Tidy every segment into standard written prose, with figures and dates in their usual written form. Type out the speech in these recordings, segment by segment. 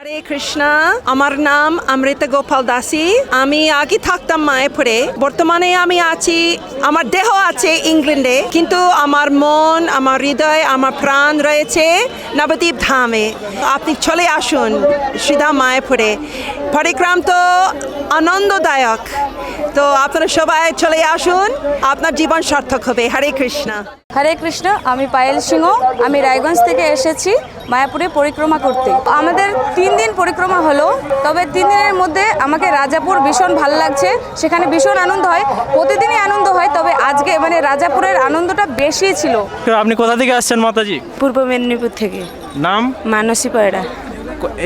হরে কৃষ্ণ। আমার নাম অমৃতা গোপাল দাসী। আমি আগে থাকতাম মায়াপুরে, বর্তমানে আমি আছি, আমার দেহ আছে ইংল্যান্ডে, কিন্তু আমার মন, আমার হৃদয়, আমার প্রাণ রয়েছে নবদ্বীপ ধামে। আপনি চলে আসুন সিধা মায়াপুরে। পরিক্রম তো আনন্দদায়ক, তো আপনারা সবাই চলে আসুন, আপনার জীবন সার্থক হবে। হরে কৃষ্ণ। হরে কৃষ্ণ। আমি পায়েল সিংহ। আমি রায়গঞ্জ থেকে এসেছি মায়াপুরে পরিক্রমা করতে। আমাদের 3 দিন পরিক্রমা হলো, তবে 3 দিনের মধ্যে আমাকে রাজাপুর ভীষণ ভালো লাগছে। সেখানে ভীষণ আনন্দ হয়, প্রতিদিনই আনন্দ হয়, তবে আজকে রাজাপুরের আনন্দটা বেশি ছিল। আপনি কোথা থেকে আসছেন মাতাজি? পূর্ব মেদিনীপুর থেকে। নাম? মানসী পয়রা।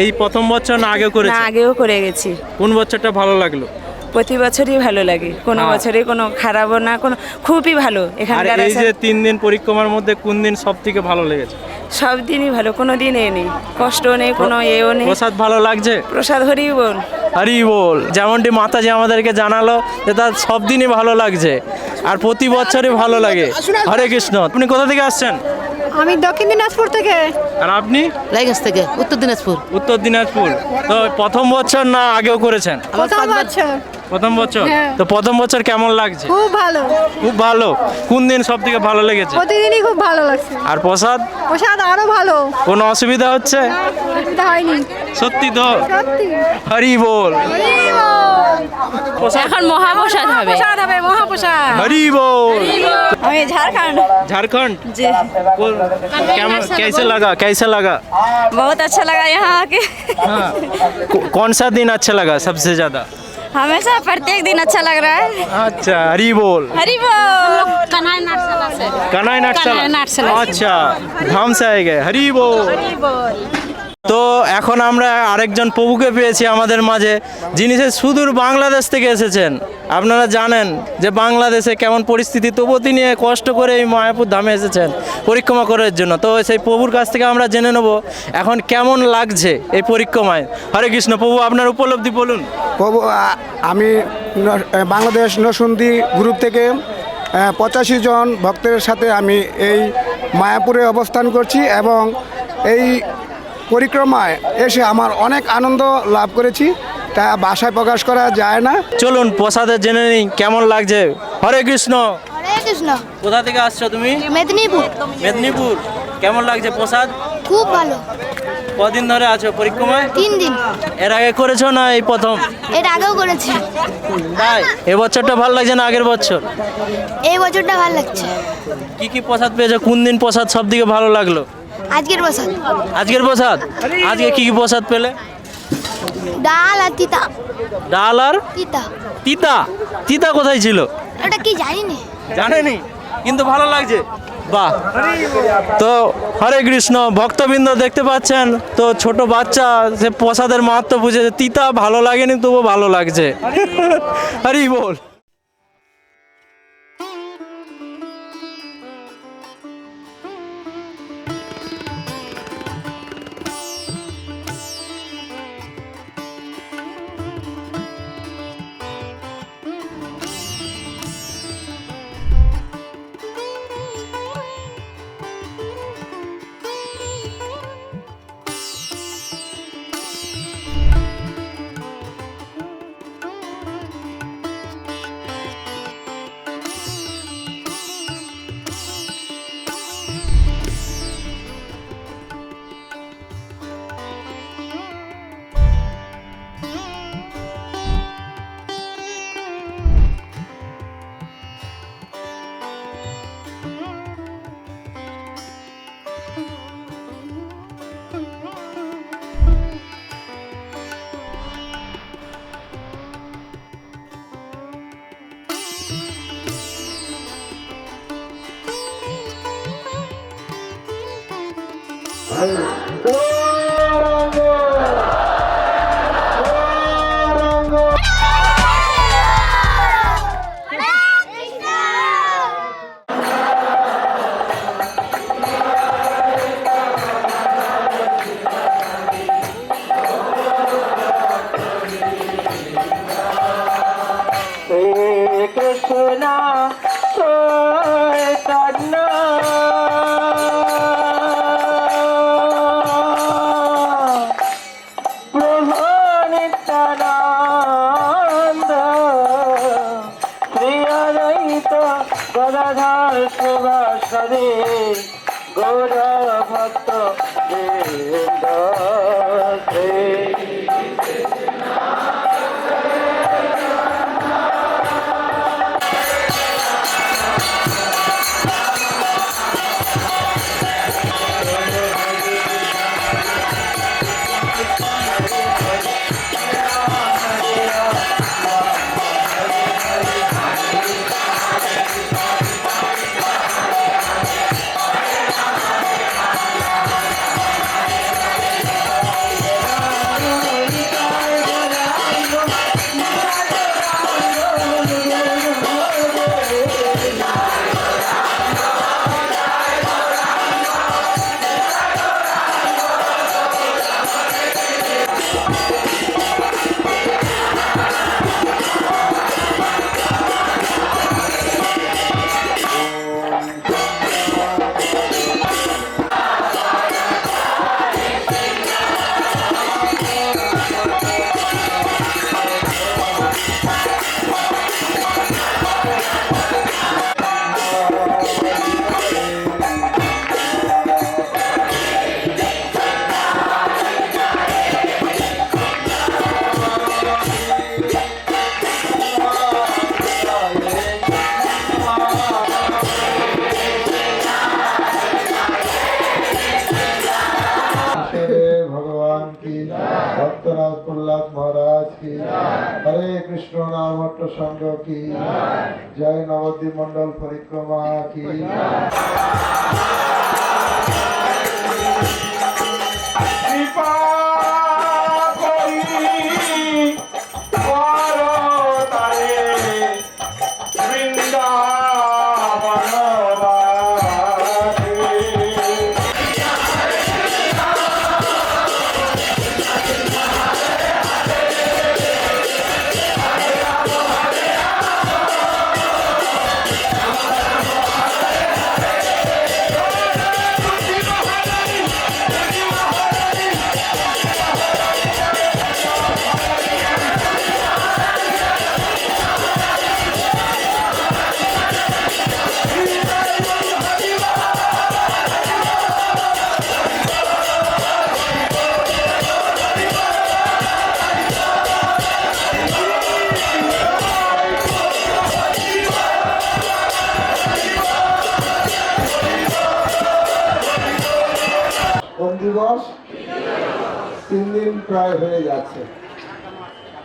এই প্রথম বছর না আগেও না, করেছেন? আগেও করে গেছি। কোন বছরটা ভালো লাগলো? প্রতি বছরই ভালো লাগে, কোনো বছরে কোনো খারাপও না, কোনো খুবই ভালো। আর এখানকার এই যে 3 দিন পরিক্রমার মধ্যে কোন দিন সব থেকে ভালো লেগেছে? সব দিনই ভালো, কোনো দিন নেই কষ্ট নেই, কোনো এও নেই। প্রসাদ ভালো লাগছে? প্রসাদ হরি বল। হরি বল। যেমনটি মাতাজি আমাদেরকে জানালো যে তার সব দিনই ভালো লাগছে আর প্রতি বছরই ভালো লাগে। হরে কৃষ্ণ। আপনি কোথা থেকে আসছেন? আমি দক্ষিণ দিনাজপুর থেকে। আর আপনি? রায়গঞ্জ থেকে, উত্তর দিনাজপুর। উত্তর দিনাজপুর। তো প্রথম বছর না আগেও করেছেন? প্রথম বছর। প্রথম বছর। হ্যাঁ। তো প্রথম বছর কেমন লাগছে? খুব ভালো। খুব ভালো। কোন দিন সব থেকে ভালো লেগেছে? প্রতিদিনই খুব ভালো লাগছে। আর প্রসাদ? প্রসাদ আরো ভালো। কোনো অসুবিধা হচ্ছে? অসুবিধা হয়নি। সত্যি তো? সত্যি। হরি বল। এখন মহাপ্রসাদ হবে। মহাপ্রসাদ। হরি বল। আমি ঝাড়খণ্ড। झारखंड? जी। कैसे लगा, कैसे लगा? बहुत अच्छा लगा यहाँ आके। हाँ। कौन सा दिन अच्छा लगा सबसे ज्यादा? हमेशा प्रत्येक दिन अच्छा लग रहा है। अच्छा, हरी बोल। हरी बोल। कन्हैया नाटशाला से। कनाई कनाई नाटशाला। अच्छा, धाम से आए गए। हरी बोल। তো এখন আমরা আরেকজন প্রভুকে পেয়েছি আমাদের মাঝে, যিনি সে সুদূর বাংলাদেশ থেকে এসেছেন। আপনারা জানেন যে বাংলাদেশে কেমন পরিস্থিতি, তবুও তিনি কষ্ট করে এই মায়াপুর ধামে এসেছেন পরিক্রমা করার জন্য। তো সেই প্রভুর কাছ থেকে আমরা জেনে নেব এখন কেমন লাগছে এই পরিক্রমায়। হরে কৃষ্ণ। প্রভু, আপনার উপলব্ধি বলুন। প্রভু, আমি বাংলাদেশ নরসিংদী গ্রুপ থেকে 85 জন ভক্তের সাথে আমি এই মায়াপুরে অবস্থান করছি এবং এই পরিক্রমায় এসে আমার অনেক আনন্দ লাভ করেছি, তা ভাষায় প্রকাশ করা যায় না। চলুন প্রসাদের জেনে নিই কেমন লাগছে। হরে কৃষ্ণ। হরে কৃষ্ণ। কোথা থেকে আসছো তুমি? মেদিনীপুর। মেদিনীপুর। কেমন লাগছে প্রসাদ? খুব ভালো। কদিন ধরে আছো পরিক্রমায়? 3 দিন। এর আগে করেছো না এই প্রথম? এর আগেও করেছি। তাই এবছরটা ভালো লাগছে না আগের বছর? এই বছরটা ভালো লাগছে। কি কি প্রসাদ পেয়েছো? কোন দিন প্রসাদ সব থেকে ভালো লাগলো? আজকের প্রসাদ। আজকের প্রসাদ? আজকে কি কি প্রসাদ পেলে? ডাল আর তিতা। ডাল আর তিতা। তিতা? তিতা কোথায় ছিল? ওটা কি জানি না। জানেনি, কিন্তু ভালো লাগছে। বাহ। তো হরে কৃষ্ণ। ভক্তবৃন্দ দেখতে পাচ্ছেন, তো ছোট বাচ্চা সে প্রসাদের মাহাত্ম্য বুঝেছে। তিতা ভালো লাগেনি, তবু ভালো লাগছে। হরি বল। Krishna Chaitanya भक्तनाथ प्रहलाद महाराज की, हरे कृष्ण नामट्ट संघ की जय, नवद्वीप मंडल परिक्रमा की। दिवस 3 दिन प्राय হয়ে যাচ্ছে।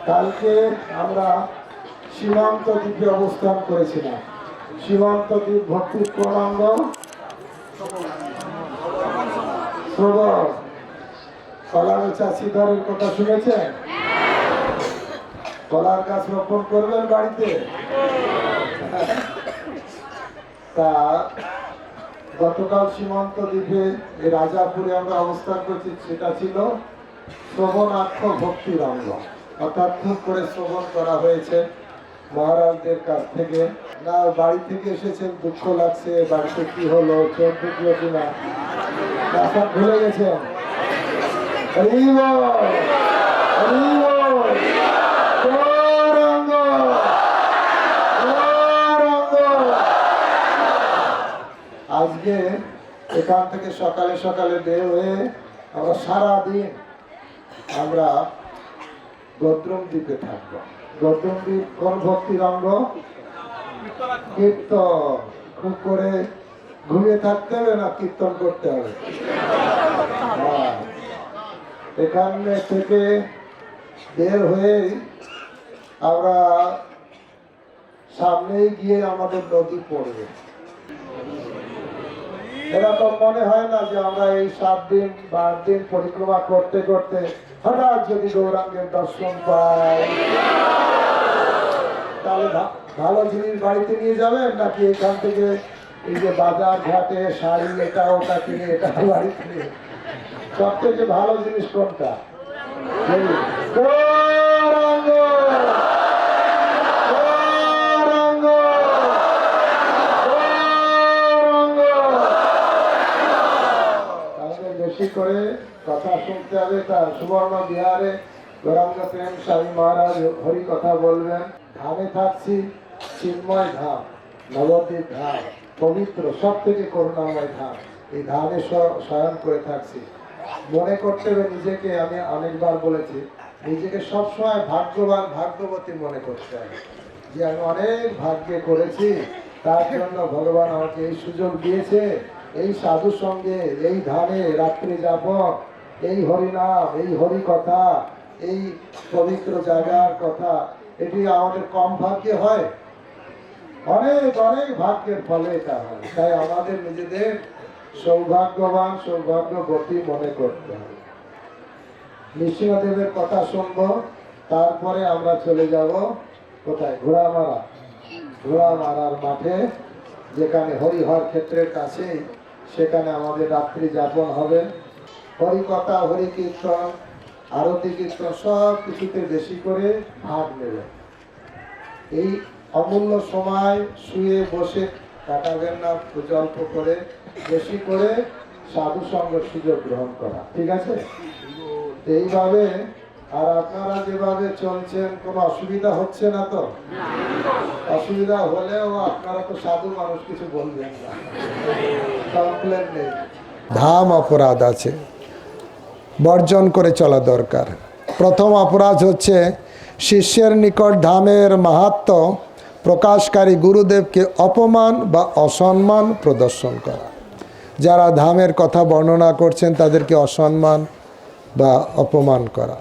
কালকে আমরা সীমান্ত দ্বীপে অবস্থান করেছিলাম। সীমান্ত দ্বীপ ভক্তির প্রণাঙ্গ শ্রবণ কলার চাষিদারের কথা শুনেছেন? কলার গাছ রোপণ করবেন বাড়িতে? তা গতকাল সীমান্ত দ্বীপে রাজাপুরে আমরা অবস্থান করছি, সেটা ছিল শ্রবণার্থ ভক্তির অঙ্গ, অর্থাৎ খুব করে শ্রবণ করা হয়েছে মহারাজদের কাছ থেকে। না বাড়ি থেকে এসেছেন, দুঃখ লাগছে, বাড়িতে কি হলো, চোখ ঢুকলো কিনা, সব ভুলে গেছেন। হরি বল, হরি বল, গৌরাঙ্গ, গৌরাঙ্গ। আজকে এখান থেকে সকালে সকালে বের হয়ে আমরা সারাদিন আমরা গদ্রম দ্বীপে থাকবো। গদ্রম দ্বীপ কোন ভক্তির অঙ্গ? কীর্তন। খুব করে ঘুমিয়ে থাকতে হবে না, কীর্তন করতে হবে। এখানে থেকে বের হয়ে আমরা সামনেই গিয়ে আমাদের নদী পড়বে। এরকম মনে হয় না যে আমরা এই 7 দিন বা 8 দিন পরিক্রমা করতে করতে হঠাৎ যদি গৌরাঙ্গের দর্শন পাই, তাহলে ভালো জিনিস বাড়িতে নিয়ে যাবেন, নাকি এখান থেকে এই যে বাজার ঘাটে শাড়ি এটা ওটা কিনে এটা বাড়িতে নিয়ে? সবথেকে ভালো জিনিস কোনটা? গৌরাঙ্গ, গৌরাঙ্গ, গৌরাঙ্গ। তাহলে বেশি করে কথা শুনতে হবে। তার সুবর্ণ বিহারে গৌরাঙ্গ প্রেম স্বামী মহারাজ হরি কথা বলবেন। ধামে থাকছি, চিন্ময় ধাম, নবদ্বীপ ধাম, পবিত্র সব থেকে করুণাময় ধাম। এই ধামে শয়ন করে থাকছি। মনে করতে হবে নিজেকে, আমি অনেকবার বলেছি, নিজেকে সবসময় ভাগ্যবান ভাগ্যবতী মনে করতে হবে, যে আমি অনেক ভাগ্যে করেছি, তার জন্য ভগবান আমাকে এই সুযোগ দিয়েছে। এই সাধু সঙ্গে, এই ধামে রাত্রি যাপন, এই হরিনাম, এই হরি কথা, এই পবিত্র জায়গার কথা, এটি আমাদের কম ভাগ্যে হয়? অনেক অনেক ভাগ্যের ফলে এটা হয়। তাই আমাদের নিজেদের সৌভাগ্যবান সৌভাগ্যবতী মনে করতে হবে। নৃসিংহদেবের কথা শুনবো, তারপরে আমরা চলে যাব কোথায়? ঘোড়ামারা। ঘোড়ামারার মাঠে, যেখানে হরিহর ক্ষেত্রের কাছেই, সেখানে আমাদের রাত্রি যাপন হবে। হরি কথা, হরি কীর্তন, আরতি কীর্তন সব কিছুতে বেশি করে ভাগ নেবে। এই অমূল্য সময় শুয়ে বসে কাটাবেন না, অল্প করে বেশি করে সাধু সঙ্গ সুযোগ গ্রহণ করা, ঠিক আছে? এইভাবে আর আপনারা যেভাবে চলছেন কোনো অসুবিধা হচ্ছে না তো? অসুবিধা হলেও আপনারা তো সাধু মানুষ, কিছু বলবেন না, কমপ্লেন নেই। ধাম অপরাধ আছে, বর্জন করে চলা দরকার। প্রথম অপরাধ হচ্ছে শিষ্যের নিকট ধামের মাহাত্ম্য প্রকাশকারী গুরুদেবকে অপমান বা অসম্মান প্রদর্শন করা। যারা ধামের কথা বর্ণনা করছেন তাদেরকে অসম্মান বা অপমান করা।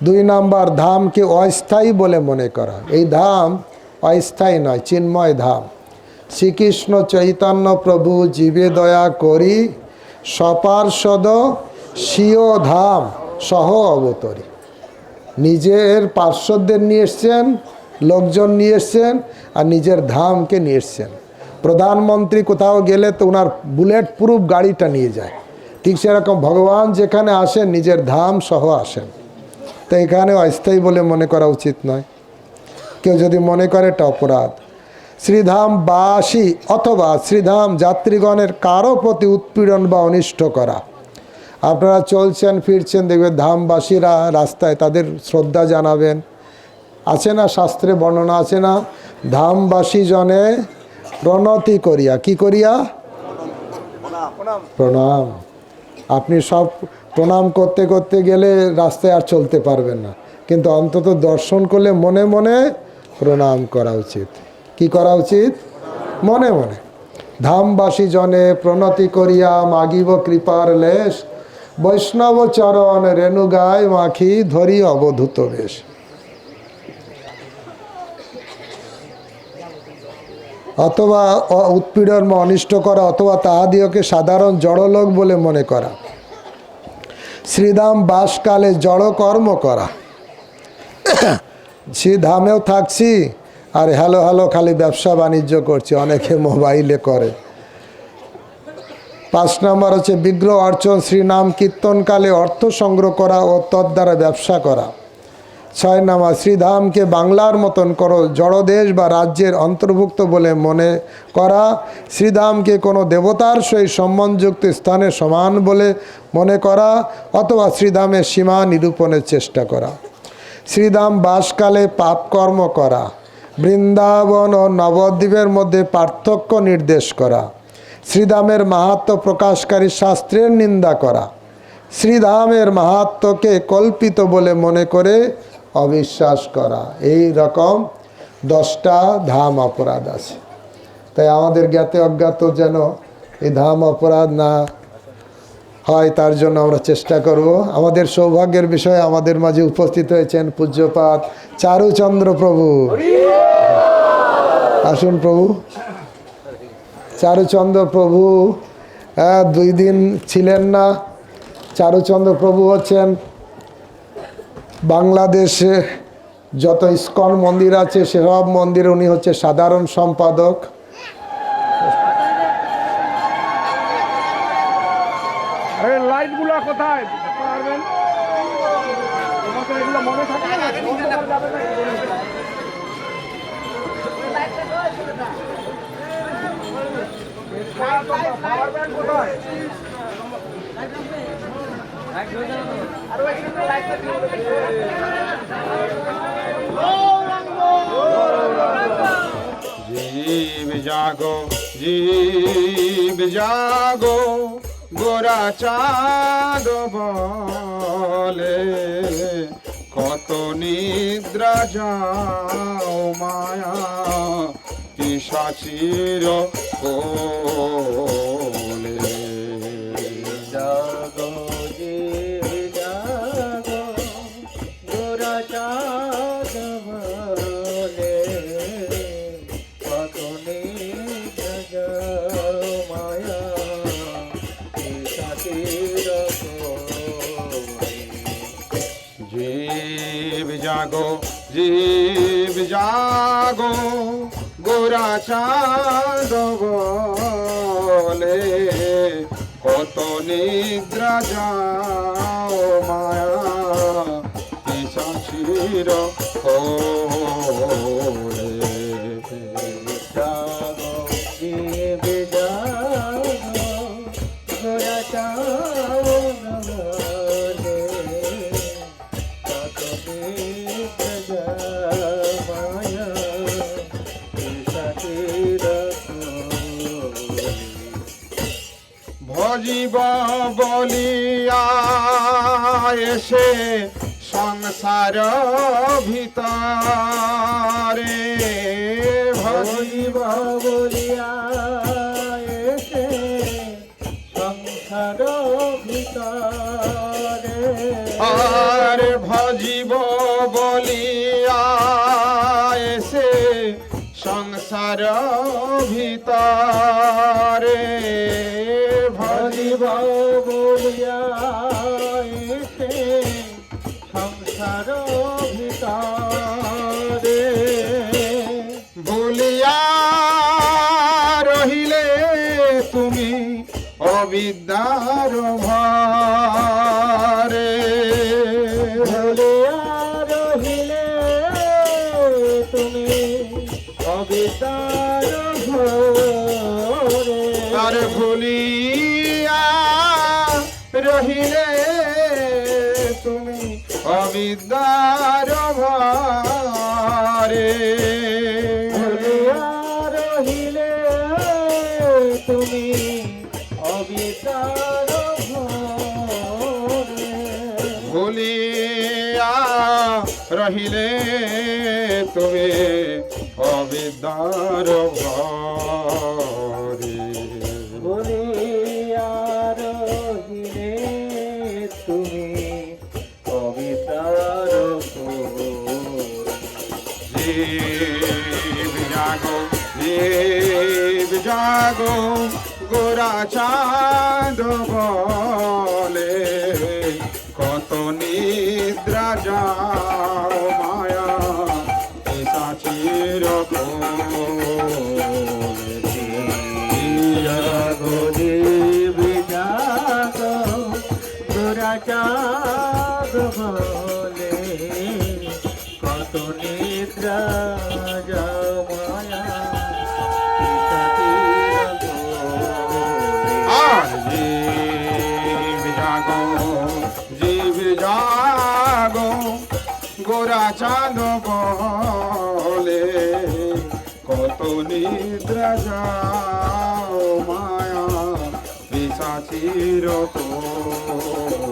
2 নাম্বার, ধামকে অস্থায়ী বলে মনে করা। এই ধাম অস্থায়ী নয়, চিন্ময় ধাম। শ্রীকৃষ্ণ চৈতন্য প্রভু জীবে দয়া করি, সপার্ষদ স্বীয় ধাম সহ অবতরী। নিজের পার্শ্বদের নিয়ে এসছেন, লোকজন নিয়ে এসছেন, আর নিজের ধামকে নিয়ে এসছেন। প্রধানমন্ত্রী কোথাও গেলে তো ওনার বুলেট প্রুফ গাড়িটা নিয়ে যায়, ঠিক সেরকম ভগবান যেখানে আসেন নিজের ধাম সহ আসেন। তো এখানে অস্থায়ী বলে মনে করা উচিত নয়। কেউ যদি মনে করে এটা অপরাধ। শ্রীধামবাসী অথবা শ্রীধাম যাত্রীগণের কারো প্রতি উৎপীড়ন বা অনিষ্ট করা। আপনারা চলছেন ফিরছেন, দেখবেন ধামবাসীরা রাস্তায়, তাদের শ্রদ্ধা জানাবেন। আছে না শাস্ত্রে বর্ণনা আছে না, ধামবাসী জনে প্রণতি করিয়া, কি করিয়া? প্রণাম। আপনি সব প্রণাম করতে করতে গেলে রাস্তায় আর চলতে পারবেন না, কিন্তু অন্তত দর্শন করলে মনে মনে প্রণাম করা উচিত। কি করা উচিত? মনে মনে। ধামবাসী জনে প্রণতি করিয়া মাগিব কৃপার লেশ, বৈষ্ণব চরণ রেণুগায় মাখি ধরি অবধূত বেশ। অথবা উৎপীড়ন বা অনিষ্ট করা, অথবা তাহাদিওকে সাধারণ জড়লোক বলে মনে করা। শ্রীধাম বাসকালে জড়কর্ম করা। শ্রীধামেও থাকছি আর হ্যালো হ্যালো খালি ব্যবসা বাণিজ্য করছি, অনেকে মোবাইলে করে। 5 নম্বর হচ্ছে বিগ্রহ অর্চন, শ্রীনাম কীর্তনকালে অর্থ সংগ্রহ করা ও তদ্বারা ব্যবসা করা। 6 নম্বর শ্রীধামকে বাংলার মতন করো, জড়দেশ বা রাজ্যের অন্তর্ভুক্ত বলে মনে করা। শ্রীধামকে কোনো দেবতার সহিত সম্মানযুক্ত স্থানে সমান বলে মনে করা, অথবা শ্রীধামের সীমা নিরূপণের চেষ্টা করা। শ্রীধাম বাসকালে পাপকর্ম করা। বৃন্দাবন ও নবদ্বীপের মধ্যে পার্থক্য নির্দেশ করা। শ্রীধামের মাহাত্ম্য প্রকাশকারী শাস্ত্রের নিন্দা করা। শ্রীধামের মাহাত্ম্যকে কল্পিত বলে মনে করে অবিশ্বাস করা। এই রকম 10টা ধাম অপরাধ আছে। তাই আমাদের জ্ঞাতে অজ্ঞাত যেন এই ধাম অপরাধ না হয়, তার জন্য আমরা চেষ্টা করব। আমাদের সৌভাগ্যের বিষয়ে আমাদের মাঝে উপস্থিত হয়েছেন পূজ্যপাদ চারুচন্দ্র প্রভু। আসুন প্রভু। চারুচন্দ্র প্রভু 2 দিন ছিলেন না। চারুচন্দ্র প্রভু হচ্ছেন বাংলাদেশে যত ইস্কন মন্দির আছে সেসব মন্দিরে উনি হচ্ছে সাধারণ সম্পাদক। লাইটগুলো কোথায় পারবেন? এগুলো মনে থাকে না, জীব জাগো, জীব জাগো, গোরা চাঁদ বলে, কত নিদ্রা যাও মায়া পিশাচীর কোলে। জাগো জীব জাগো, গোরা চাঁদ বলে, কত নিদ্রা যাও মায়া পিশাচীর কোলে। জীব জাগো, জীব জাগো, গোরা চাঁদ বলে, কত নিদ্রা যাও মায়া পিশাচীর কোলে। জাগো জীব জাগো, গোরা চাঁদ বলে, কত নিদ্রা যাও মায়া পিশাচীর কোলে। ভজিব বলিয়া এসে সংসার ভিতরে, ভজিব বলিয়া এসে সংসার ভিতরে, আর ভজিব বলিয়া এসে সংসার ভিতরে ভজিব বলিয়া এসে সংসার ভিতরে বলিয়া রহিলে তুমি অবিদ্যার ভারে বলিয়া রহিলে তুমি অবিদ্যার ভারে আর ভুলিয়া রহিলে তুমি অবিদ্যার ভারে ভুলিয়া রহিলে তুমি অবিদ্যার ভারে ভুলিয়া রহিলে তুমি অবিদ্যার ভারে ভুলিয়া রহিলে তুমি অবিদ্যার জীব জাগো জীব জাগো গোরা চাঁদ বলে কত নিদ্রা যাও মায়া পিশাচীর জাগো জীব জাগো গোরা চাঁদ বলে কত নিদ্রা যাও মায়া জীব জাগো গোরা চাঁদ বলে কত নিদ্রা যাও মায়া পিশাচীর কোলে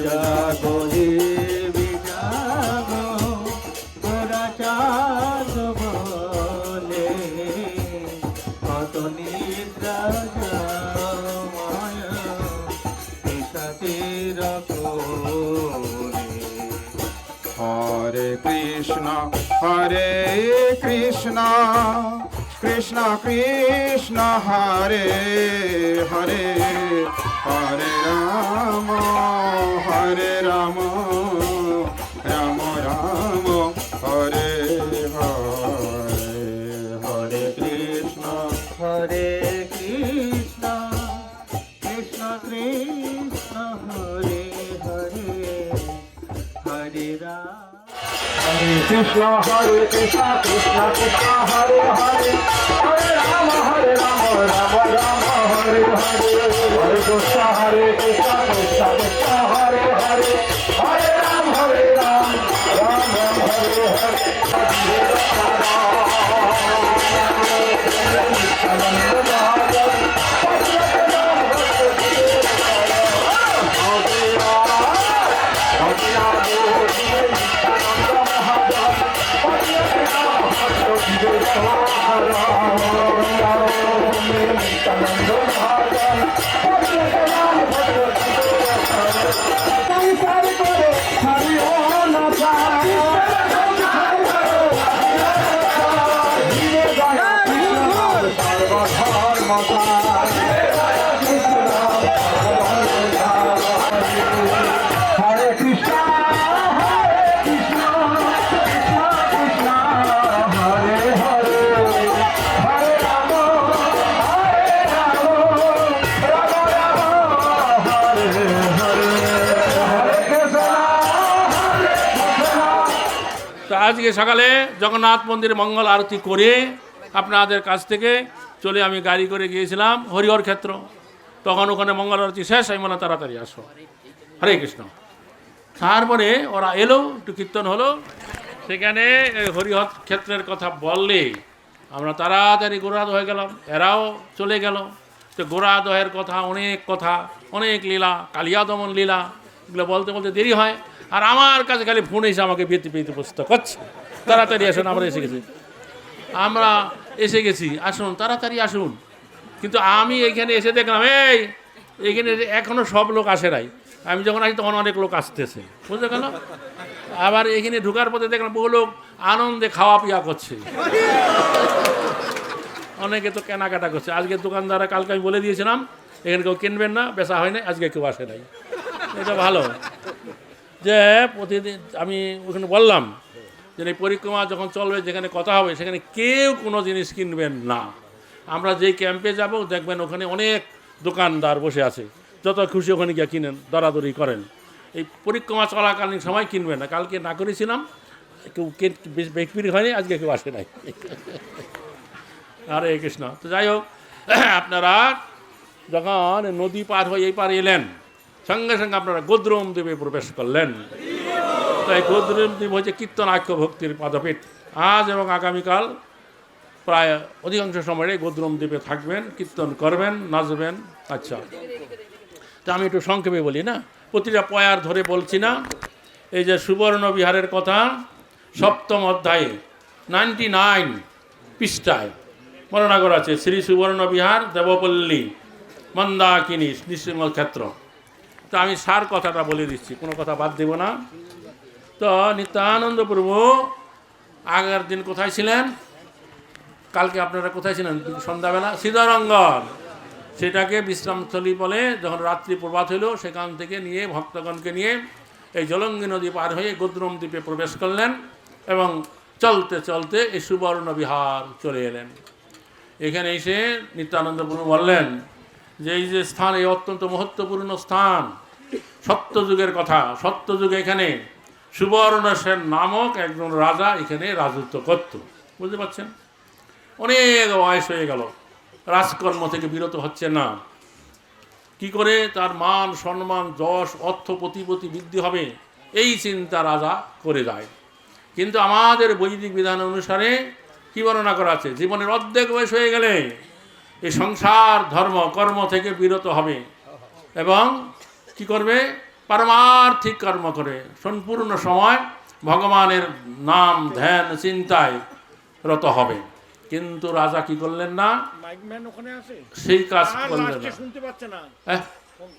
জাগো জীব জাগো গোরা চাঁদ বলে কত নিদ্রা যাও মায়া পিশাচীর কোলে হরে Krishna Krishna Krishna Hare Hare Hare Ram Ram Ram Hare Hare Hare Krishna Krishna Krishna Hare Hare Hare Ram Hare Krishna Krishna Krishna Hare Hare Hare Rama Rama Hare Hare Hare Krishna Krishna Krishna Hare Hare Hare Ram Ram Hare Hare Hare Krishna আজকে সকালে জগন্নাথ মন্দিরে মঙ্গল আরতি করে আপনাদের কাছ থেকে চলে আমি গাড়ি করে গিয়েছিলাম হরিহর ক্ষেত্র। তখন ওখানে মঙ্গল আরতি শেষ, আমি বললাম তাড়াতাড়ি আসো, হরে কৃষ্ণ। তারপরে ওরা এলো, একটু কীর্তন হলো, সেখানে হরিহর ক্ষেত্রের কথা বললে আমরা তাড়াতাড়ি গোড়াদ হয়ে গেলাম, এরাও চলে গেল। তো গোড়াদহের কথা, অনেক লীলা, কালিয়া দমন লীলা, এগুলো বলতে বলতে দেরি হয়। আর আমার কাছে খালি ফোন এসে আমাকে পেতে পুস্তক করছে, তাড়াতাড়ি আসুন, আমরা এসে গেছি, আসুন, তাড়াতাড়ি আসুন। কিন্তু আমি এইখানে এসে দেখলাম এইখানে এখনও সব লোক আসে নাই। আমি যখন আসি তখন অনেক লোক আসতেছে, বুঝতে গেল। আবার এখানে ঢুকার পথে দেখলাম বহু লোক আনন্দে খাওয়া পিয়া করছে, অনেকে তো কেনাকাটা করছে। আজকে দোকানদাররা, কালকে আমি বলে দিয়েছিলাম এখানে কেউ কিনবেন না, বেচা হয় না, আজকে কেউ আসে নাই। এটা ভালো যে প্রতিদিন আমি ওখানে বললাম যে এই পরিক্রমা যখন চলবে, যেখানে কথা হবে সেখানে কেউ কোনো জিনিস কিনবেন না। আমরা যেই ক্যাম্পে যাব দেখবেন ওখানে অনেক দোকানদার বসে আছে, যত খুশি ওখানে গিয়ে কিনেন, দরাদরি করেন। এই পরিক্রমা চলাকালীন সময় কিনবেন না। কালকে না করেছিলাম, কেউ বিক্রি হয়নি, আজকে কেউ আসে নাই। আরে কৃষ্ণ। তো যাই হোক, আপনারা যখন নদী পার হয়ে এই পার এলেন, সঙ্গে সঙ্গে আপনারা গোদ্রম দ্বীপে প্রবেশ করলেন। তাই গোদ্রম দ্বীপ হচ্ছে কীর্তনাক্ষ ভক্তির পাদপীঠ। আজ এবং আগামীকাল প্রায় অধিকাংশ সময়ে গোদ্রম দ্বীপে থাকবেন, কীর্তন করবেন, নাচবেন। আচ্ছা, তা আমি একটু সংক্ষেপে বলি না, প্রতিটা পয়ার ধরে বলছি না। এই যে সুবর্ণ বিহারের কথা 7ম অধ্যায়ে 99 পৃষ্ঠায় বর্ণনা করা আছে। শ্রী সুবর্ণ বিহার, দেবপল্লী, মন্দাকিনী, নৃসিংহ ক্ষেত্র। তো আমি সার কথাটা বলে দিচ্ছি, কোনো কথা বাদ দেব না। তো নিত্যানন্দ প্রভু আগের দিন কোথায় ছিলেন? কালকে আপনারা কোথায় ছিলেন? সন্ধ্যাবেলা শ্রীধরঙ্গন, সেটাকে বিশ্রামস্থলী বলে। যখন রাত্রি প্রভাত হইল, সেখান থেকে নিয়ে ভক্তগণকে নিয়ে এই জলঙ্গি নদী পার হয়ে গোদ্রম দ্বীপে প্রবেশ করলেন এবং চলতে চলতে এই সুবর্ণ বিহার চলে এলেন। এখানে এসে নিত্যানন্দ প্রভু বললেন যে এই যে স্থান, এই অত্যন্ত মহত্বপূর্ণ স্থান, সত্যযুগের কথা। সত্যযুগে এখানে সুবর্ণ সেন নামক একজন রাজা এখানে রাজত্ব করত, বুঝতে পারছেন। অনেক বয়স হয়ে গেল, রাজকর্ম থেকে বিরত হচ্ছে না। কি করে তার মান সম্মান, যশ, অর্থ, প্রতিপত্তি বৃদ্ধি হবে, এই চিন্তা রাজা করে যায়। কিন্তু আমাদের বৈদিক বিধান অনুসারে কি বর্ণনা করা আছে? জীবনের অর্ধেক বয়স হয়ে গেলে এই সংসার ধর্ম কর্ম থেকে বিরত হবে এবং কি করবে? পারমার্থিক কর্ম করে সম্পূর্ণ সময় ভগবানের নাম ধ্যান চিন্তায় রত হবে। কিন্তু রাজা কি করলেন না? সেই কাজ করলেন না।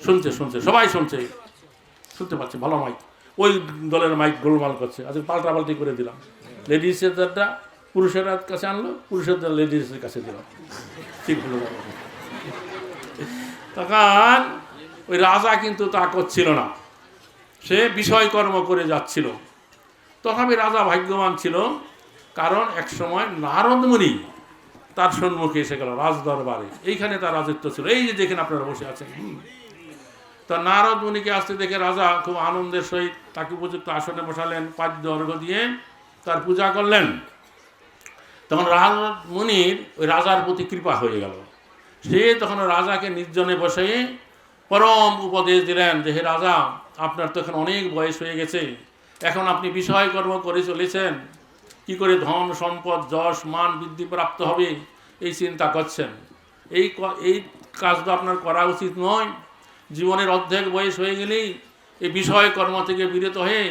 শুনছে শুনছে, সবাই শুনছে, শুনতে পাচ্ছে, ভালো মাইক। ওই দলের মাইক গোলমাল করছে, আজকে পাল্টাপাল্টি করে দিলাম। লেডিসেরটা পুরুষের কাছে আনলো, পুরুষের লেডিসের কাছে দিলাম, ঠিক হলো। তখন ওই রাজা কিন্তু তা করছিল না, সে বিষয়কর্ম করে যাচ্ছিল। তথাপি রাজা ভাগ্যবান ছিল, কারণ এক সময় নারদ মুনি তার সম্মুখে এসে গেল রাজদরবারে। এইখানে তার রাজত্ব ছিল, এই যে দেখেন আপনারা বসে আছেন। তো নারদ মুনিকে আসতে দেখে রাজা খুব আনন্দের সহিত তাকে উপযুক্ত আসনে বসালেন, পাদ্য অর্ঘ্য দিয়ে তার পূজা করলেন। তখন নারদ মুনির ওই রাজার প্রতি কৃপা হয়ে গেল। সে তখন রাজাকে নির্জনে বসে পরম উপদেশ দিলেন যে, হে রাজা, আপনার তো এখন অনেক বয়স হয়ে গেছে, এখন আপনি বিষয়কর্ম করে চলেছেন, কি করে ধন সম্পদ যশ মান বৃদ্ধি প্রাপ্ত হবে এই চিন্তা করছেন। এই কাজটা আপনার করা উচিত নয়। জীবনের অর্ধেক বয়স হয়ে গেলেই এই বিষয়কর্ম থেকে বিরত হয়ে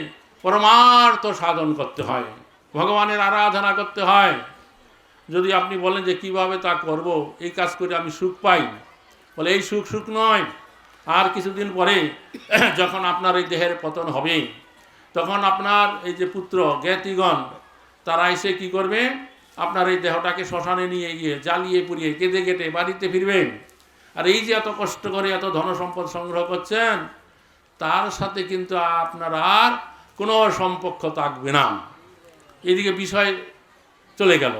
পরমার্থ সাধন করতে হয়, ভগবানের আরাধনা করতে হয়। যদি আপনি বলেন যে কিভাবে তা করব, এই কাজ করে আমি সুখ পাই, বলে এই সুখ নয়। আর কিছুদিন পরে যখন আপনার এই দেহের পতন হবে, তখন আপনার এই যে পুত্র জ্ঞাতিগণ তারা এসে কি করবে? আপনার এই দেহটাকে শ্মশানে নিয়ে গিয়ে জ্বালিয়ে পুড়িয়ে কেঁদে কেটে বাড়িতে ফিরবেন। আর এই যে এত কষ্ট করে এত ধন সম্পদ সংগ্রহ করছেন, তার সাথে কিন্তু আপনার আর কোনো সম্পর্ক থাকবে না। এদিকে বিষয় চলে গেল,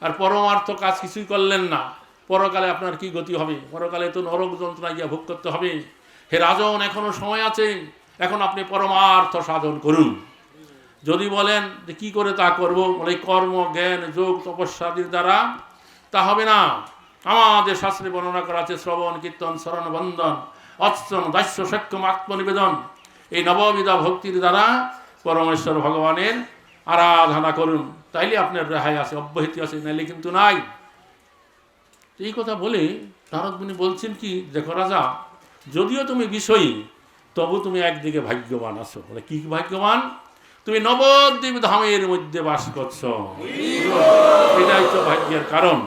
আর পরমার্থ কাজ কিছুই করলেন না। পরকালে আপনার কি গতি হবে? পরকালে তো নরক যন্ত্রণা গিয়ে ভোগ করতে হবে। হে রাজন, এখনো সময় আছে, এখন আপনি পরমার্থ সাধন করুন। যদি বলেন যে কী করে তা করব, বলে কর্ম জ্ঞান যোগ তপস্যাদির দ্বারা তা হবে না। আমাদের শাস্ত্রে বর্ণনা করা আছে শ্রবণ কীর্তন স্মরণ বন্দন অর্চন দাস্য সক্ষম আত্মনিবেদন, এই নববিধা ভক্তির দ্বারা পরমেশ্বর ভগবানের আরাধনা করুন, তাইলে আপনার রেহাই আছে, অব্যাহতি আছে, নাইলে কিন্তু নাই। এই কথা বলে নারদ মুনি বলছেন কি, দেখো রাজা, যদিও তুমি বিষয়ী, তবু তুমি একদিকে ভাগ্যবান আছো। বলে কি ভাগ্যবান? তুমি নবদ্বীপ ধামের মধ্যে বাস করছো, এটাই তো ভাগ্যের কারণ।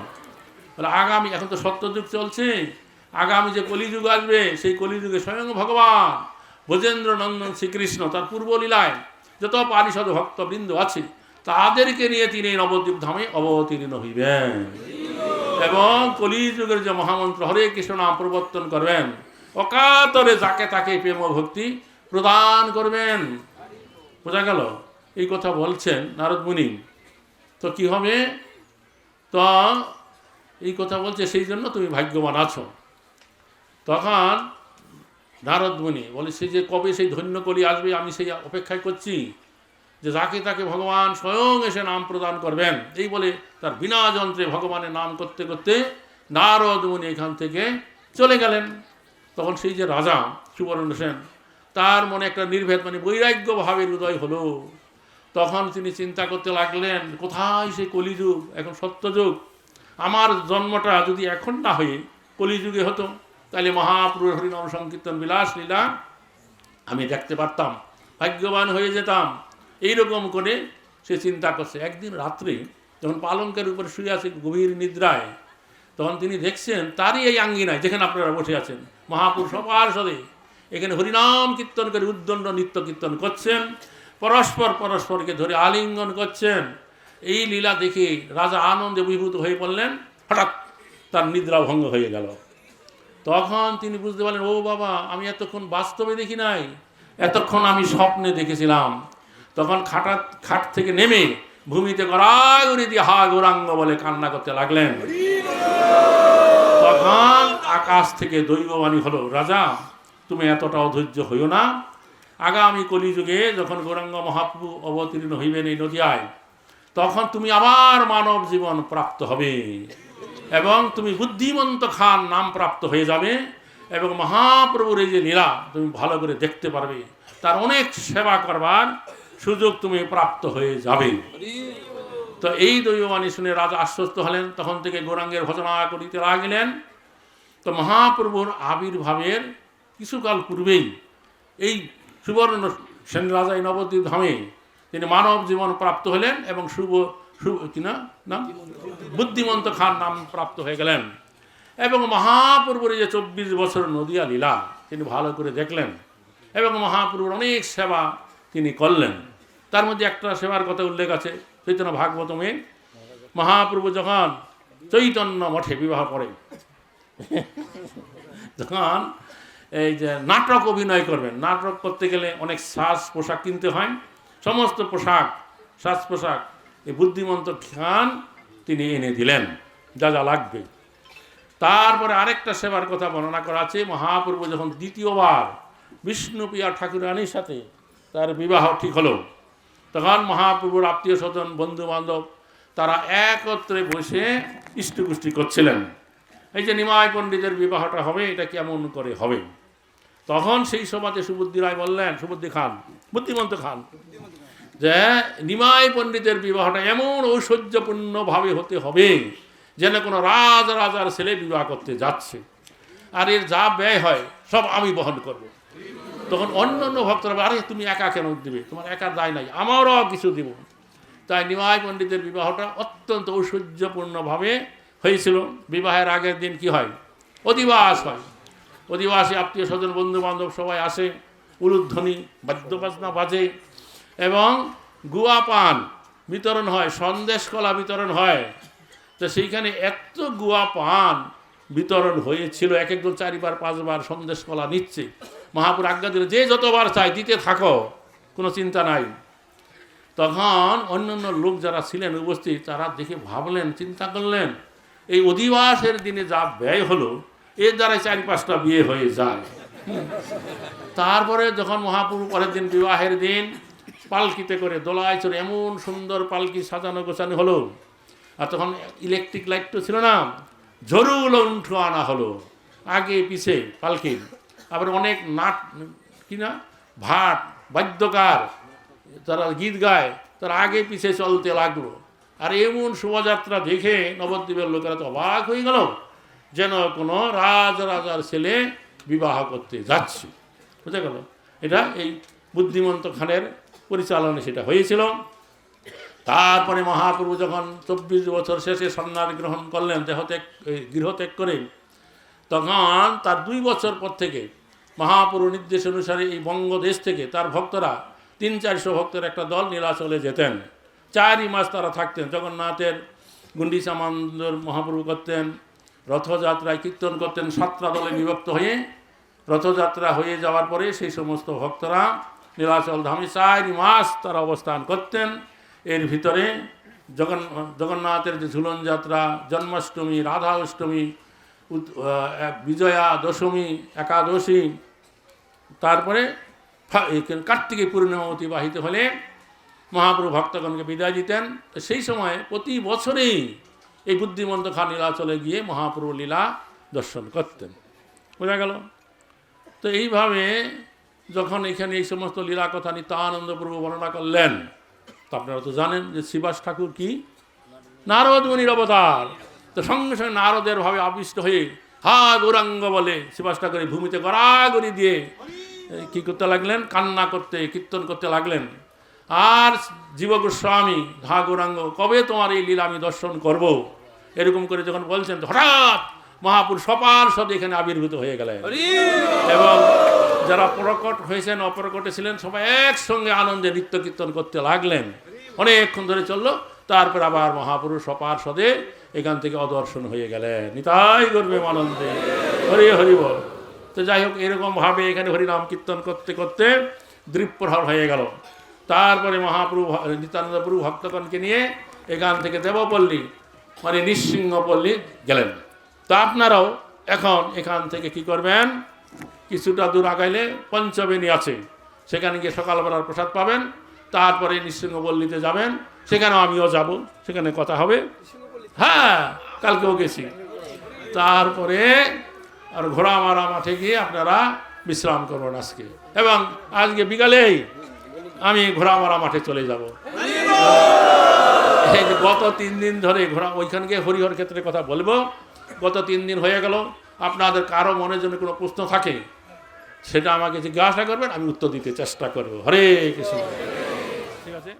বলে আগামী, এখন তো সত্যযুগ চলছে, আগামী যে কলিযুগ আসবে, সেই কলিযুগে স্বয়ং ভগবান ব্রজেন্দ্র নন্দন শ্রীকৃষ্ণ তার পূর্বলীলায় যত পারিষদ ভক্তবৃন্দ আছে তাদেরকে নিয়ে তিনি এই নবদ্বীপ ধামে অবতীর্ণ হইবেন এবং কলিযুগের যে মহামন্ত্র হরে কৃষ্ণ নাম প্রবর্তন করবেন, অকাতরে যাকে তাকে প্রেম ভক্তি প্রদান করবেন। বোঝা গেল? এই কথা বলছেন নারদ মুনি। তো কি হবে? তো এই কথা বলছে সেই জন্য তুমি ভাগ্যবান আছো। তখন নারদ মুনি বলে সে যে কবে সেই ধন্য কলি আসবে আমি সেই অপেক্ষায় করছি, যে যাকে তাকে ভগবান স্বয়ং এসে নাম প্রদান করবেন। এই বলে তার বিনা যন্ত্রে ভগবানের নাম করতে করতে নারদ মুনি এখান থেকে চলে গেলেন। তখন সেই যে রাজা সুবর্ণ সেন, তার মনে একটা নির্ভেদ মানে বৈরাগ্য ভাবের উদয় হলো। তখন তিনি চিন্তা করতে লাগলেন, কোথায় সেই কলিযুগ, এখন সত্যযুগ। আমার জন্মটা যদি এখন না হয়ে কলিযুগে হতো, তাহলে মহাপ্রভুর হরিনাম সংকীর্তন বিলাস লীলা আমি দেখতে পারতাম, ভাগ্যবান হয়ে যেতাম। এইরকম করে সে চিন্তা করছে। একদিন রাত্রে যখন পালঙ্কের উপরে শুয়ে আছে গভীর নিদ্রায়, তখন তিনি দেখছেন তারই এই আঙ্গিনায় যেখানে আপনারা বসে আছেন মহাপুরুষ সবার সাথে এখানে হরিনাম কীর্তন করে উদ্দণ্ড নৃত্য কীর্তন করছেন, পরস্পরকে ধরে আলিঙ্গন করছেন। এই লীলা দেখে রাজা আনন্দে অভিভূত হয়ে পড়লেন। হঠাৎ তার নিদ্রা ভঙ্গ হয়ে গেল। তখন তিনি বুঝতে পারলেন, ও বাবা, আমি এতক্ষণ বাস্তবে দেখি নাই, এতক্ষণ আমি স্বপ্নে দেখেছিলাম। তখন খাট থেকে নেমে ভূমিতে গড়াগড়ি দিয়ে হা গৌরাঙ্গ বলে কান্না করতে লাগলেন। তখন আকাশ থেকে দৈববাণী হলো, রাজা তুমি এতটা অধৈর্য হইও না, আগামী কলিযুগে যখন গৌরাঙ্গ মহাপ্রভু অবতীর্ণ হইবেন এই নদিয়ায়, তখন তুমি আবার মানব জীবন প্রাপ্ত হবে এবং তুমি বুদ্ধিমন্ত খান নাম প্রাপ্ত হয়ে যাবে এবং মহাপ্রভুর এই যে লীলা তুমি ভালো করে দেখতে পারবে, তার অনেক সেবা করবার সুযোগ তুমি প্রাপ্ত হয়ে যাবে। তো এই দৈববাণী শুনে রাজা আশ্বস্ত হলেন। তখন থেকে গৌরাঙ্গের ভজনা করিতে লাগলেন। তো মহাপ্রভুর আবির্ভাবের কিছুকাল পূর্বেই এই সুবর্ণ সেন রাজা এই নবদ্বীপ ধামে তিনি মানব জীবন প্রাপ্ত হলেন এবং বুদ্ধিমন্ত খান নাম প্রাপ্ত হয়ে গেলেন এবং মহাপ্রভুর যে 24 বছর নদিয়া লীলা তিনি ভালো করে দেখলেন এবং মহাপ্রভুর অনেক সেবা তিনি করলেন। তার মধ্যে একটা সেবার কথা উল্লেখ আছে চৈতন্য ভাগবতমে। মহাপ্রভু যখন চৈতন্য মঠে বিবাহ করে, যখন এই যে নাটক অভিনয় করবেন, নাটক করতে গেলে অনেক সাজ পোশাক কিনতে হয়, সমস্ত সাজ পোশাক এই বুদ্ধিমন্ত খান তিনি এনে দিলেন যা যা লাগবে। তারপরে আরেকটা সেবার কথা বর্ণনা করা আছে। মহাপ্রভু যখন দ্বিতীয়বার বিষ্ণুপ্রিয়া ঠাকুরানীর সাথে তার বিবাহ ঠিক হলো, তখন মহাপ্রভুর আত্মীয় স্বজন বন্ধু বান্ধব তারা একত্রে বসে ইষ্টকুষ্টি করছিলেন, এই যে নিমাই পণ্ডিতের বিবাহটা হবে এটা কেমন করে হবে। তখন সেই সভাতে সুবুদ্ধি রায় বললেন, সুবুদ্ধি খান, বুদ্ধিমন্ত খান, যে নিমাই পণ্ডিতের বিবাহটা এমন ঐশ্বর্যপূর্ণভাবে হতে হবে যেন কোনো রাজার ছেলে বিবাহ করতে যাচ্ছে, আর এর যা ব্যয় হয় সব আমি বহন করব। তখন অন্য ভক্তরা, আরে তুমি একা কেন দিবে, তোমার একার দায় নাই, আমারও কিছু দিব। তাই নিমাই পণ্ডিতের বিবাহটা অত্যন্ত ঐশ্বর্যপূর্ণভাবে হয়েছিল। বিবাহের আগের দিন কি হয়, অধিবাস হয়। অধিবাসী আত্মীয় স্বজন বন্ধু বান্ধব সবাই আসে, উলুধ্বনি বাদ্যবাজনা বাজে এবং গুয়া পান বিতরণ হয়, সন্দেশ কলা বিতরণ হয়। তো সেইখানে এত গুয়া পান বিতরণ হয়েছিল, এক একজন 4বার 5বার সন্দেশ কলা নিচ্ছে। মহাপুর আজ্ঞা দিল, যে যতবার চাই দিতে থাকো, কোনো চিন্তা নাই। তখন অন্যান্য লোক যারা ছিলেন উপস্থিত তারা দেখে ভাবলেন, চিন্তা করলেন, এই অধিবাসের দিনে যা ব্যয় হলো এর দ্বারা 4-5টা বিয়ে হয়ে যায়। তারপরে যখন মহাপ্রভু পরের দিন বিবাহের দিন পালকিতে করে দোলায় চড়ে এমন সুন্দর পালকি সাজানো গোছানো হলো, আর তখন ইলেকট্রিক লাইট তো ছিল না, ঝরুল উঠো আনা হলো আগে পিছে পালকির। আবার অনেক ভাট বাদ্যকার তারা গীত গায়, তারা আগে পিছে চলতে লাগলো। আর এমন শোভাযাত্রা দেখে নবদ্বীপের লোকেরা তো অবাক হয়ে গেল, যেন কোনো রাজার ছেলে বিবাহ করতে যাচ্ছে। বুঝে গেল? এটা এই বুদ্ধিমন্ত খানের পরিচালনায় সেটা হয়েছিল। তারপরে মহাপ্রভু যখন 24 বছর শেষে সন্ন্যাস গ্রহণ করলেন, গৃহত্যাগ করে, তখন তার 2 বছর পর থেকে মহাপুরুর নির্দেশ অনুসারে এই বঙ্গদেশ থেকে তার ভক্তরা 300-400 ভক্তের একটা দল নীলাচলে যেতেন। 4 মাস তারা থাকতেন। জগন্নাথের গুন্ডিচা মন্দির মহাপ্রভু করতেন, রথযাত্রায় কীর্তন করতেন 7টা দলে বিভক্ত হয়ে। রথযাত্রা হয়ে যাওয়ার পরে সেই সমস্ত ভক্তরা নীলাচল ধামে 4 মাস তারা অবস্থান করতেন। এর ভিতরে জগন্নাথের যে ঝুলন যাত্রা, জন্মাষ্টমী, রাধা অষ্টমী, বিজয়া দশমী, একাদশী, তারপরে কার্তিকে পূর্ণিমা অতিবাহিত হলে মহাপ্রভু ভক্তগণকে বিদায় দিতেন। তো সেই সময় প্রতি বছরেই এই বুদ্ধিমন্ত খান নীলাচলে গিয়ে মহাপ্রভু লীলা দর্শন করতেন। বোঝা গেল? তো এইভাবে যখন এখানে এই সমস্ত লীলা কথা নিত্যানন্দ প্রভু বর্ণনা করলেন, তো আপনারা তো জানেন যে শ্রীবাস ঠাকুর কি নারদ মুনির অবতার। তো সঙ্গে সঙ্গে নারদের ভাবে আবিষ্ট হয়ে হা গৌরাঙ্গ বলে শ্রীবাস ঠাকুর এই ভূমিতে গড়াগড়ি দিয়ে কী করতে লাগলেন? কান্না করতে, কীর্তন করতে লাগলেন। আর জীব গোস্বামী হা গৌরাঙ্গ, কবে তোমার এই লীলা আমি দর্শন করব, এরকম করে যখন বলছেন, হঠাৎ মহাপুরুষ সপার্ষদ এখানে আবির্ভূত হয়ে গেলেন এবং যারা প্রকট হয়েছেন, অপ্রকটে ছিলেন, সবাই একসঙ্গে আনন্দে নৃত্য কীর্তন করতে লাগলেন। অনেকক্ষণ ধরে চললো। তারপর আবার মহাপুরুষ সপার্ষদে এখান থেকে অদর্শন হয়ে গেলেন। নিতাই গর্বে আনন্দে হরি হরি বল। তো যাই হোক, এরকমভাবে এখানে হরিনাম কীর্তন করতে করতে দ্বীপ্রহর হয়ে গেল। তারপরে মহাপ্রভু নিত্যানন্দ প্রভু ভক্তগণকে নিয়ে এখান থেকে দেবপল্লী মানে নৃসিংহপল্লী গেলেন। তো আপনারাও এখন এখান থেকে কি করবেন? কিছুটা দূর আগাইলে পঞ্চবেণী আছে, সেখানে গিয়ে সকালবেলার প্রসাদ পাবেন। তারপরে নৃসিংহপল্লীতে যাবেন, সেখানেও আমিও যাব, সেখানে কথা হবে। হ্যাঁ, কালকেও গেছি। তারপরে আর ঘোড়ামারা মাঠে গিয়ে আপনারা বিশ্রাম করবেন আজকে, এবং আজকে বিকালেই আমি ঘোড়ামারা মাঠে চলে যাব। এই যে গত 3 দিন ধরে ওইখানে গিয়ে হরিহর ক্ষেত্রের কথা বলবো। গত 3 দিন হয়ে গেল। আপনাদের কারো মনের জন্য কোনো প্রশ্ন থাকে সেটা আমাকে জিজ্ঞাসা করবেন, আমি উত্তর দিতে চেষ্টা করব। হরে কৃষ্ণ। ঠিক আছে।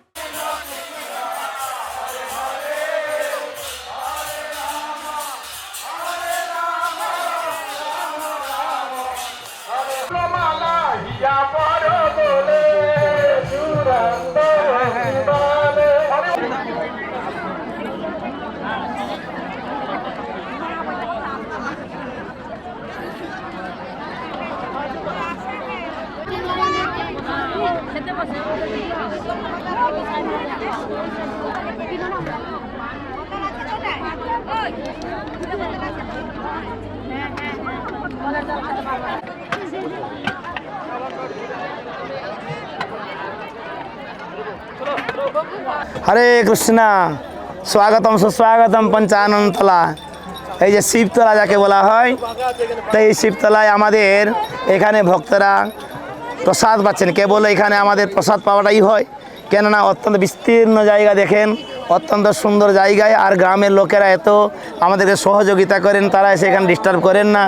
হরে কৃষ্ণ। স্বাগতম সুস্বাগতম পঞ্চাননতলা। এই যে শিবতলা যাকে বলা হয়, তো এই শিবতলায় আমাদের এখানে ভক্তরা প্রসাদ পাচ্ছেন। কেবল এখানে আমাদের প্রসাদ পাওয়াটাই হয়, কেননা অত্যন্ত বিস্তীর্ণ জায়গা, দেখেন অত্যন্ত সুন্দর জায়গায়। আর গ্রামের লোকেরা এত আমাদেরকে সহযোগিতা করেন, তারা এসে এখানে ডিস্টার্ব করেন না।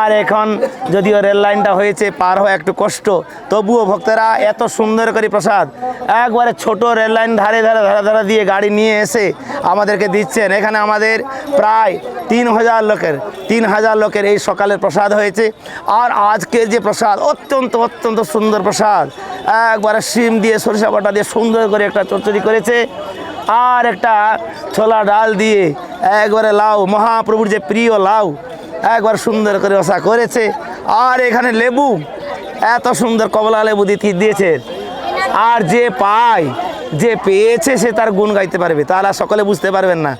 আর এখন যদিও রেল লাইনটা হয়েছে, পার হওয়া একটু কষ্ট, তবুও ভক্তরা এত সুন্দর করে প্রসাদ একবারে ছোট রেল লাইন ধারে ধারে দিয়ে গাড়ি নিয়ে এসে আমাদেরকে দিচ্ছেন। এখানে আমাদের প্রায় 3000 লোকের এই সকালের প্রসাদ হয়েছে। আর আজকের যে প্রসাদ অত্যন্ত সুন্দর প্রসাদ, একবারে শিম দিয়ে সরিষা বাটা দিয়ে সুন্দর করে একটা চচ্চড়ি করেছে, আর একটা ছোলা ডাল দিয়ে একবারে লাউ, মহাপ্রভুর যে প্রিয় লাউ, একবার সুন্দর করে রসা করেছে। আর এখানে লেবু, এত সুন্দর কমলা লেবু দিয়েছে। আর যে পেয়েছে সে তার গুণ গাইতে পারবে, তারা সকলে বুঝতে পারবেন না।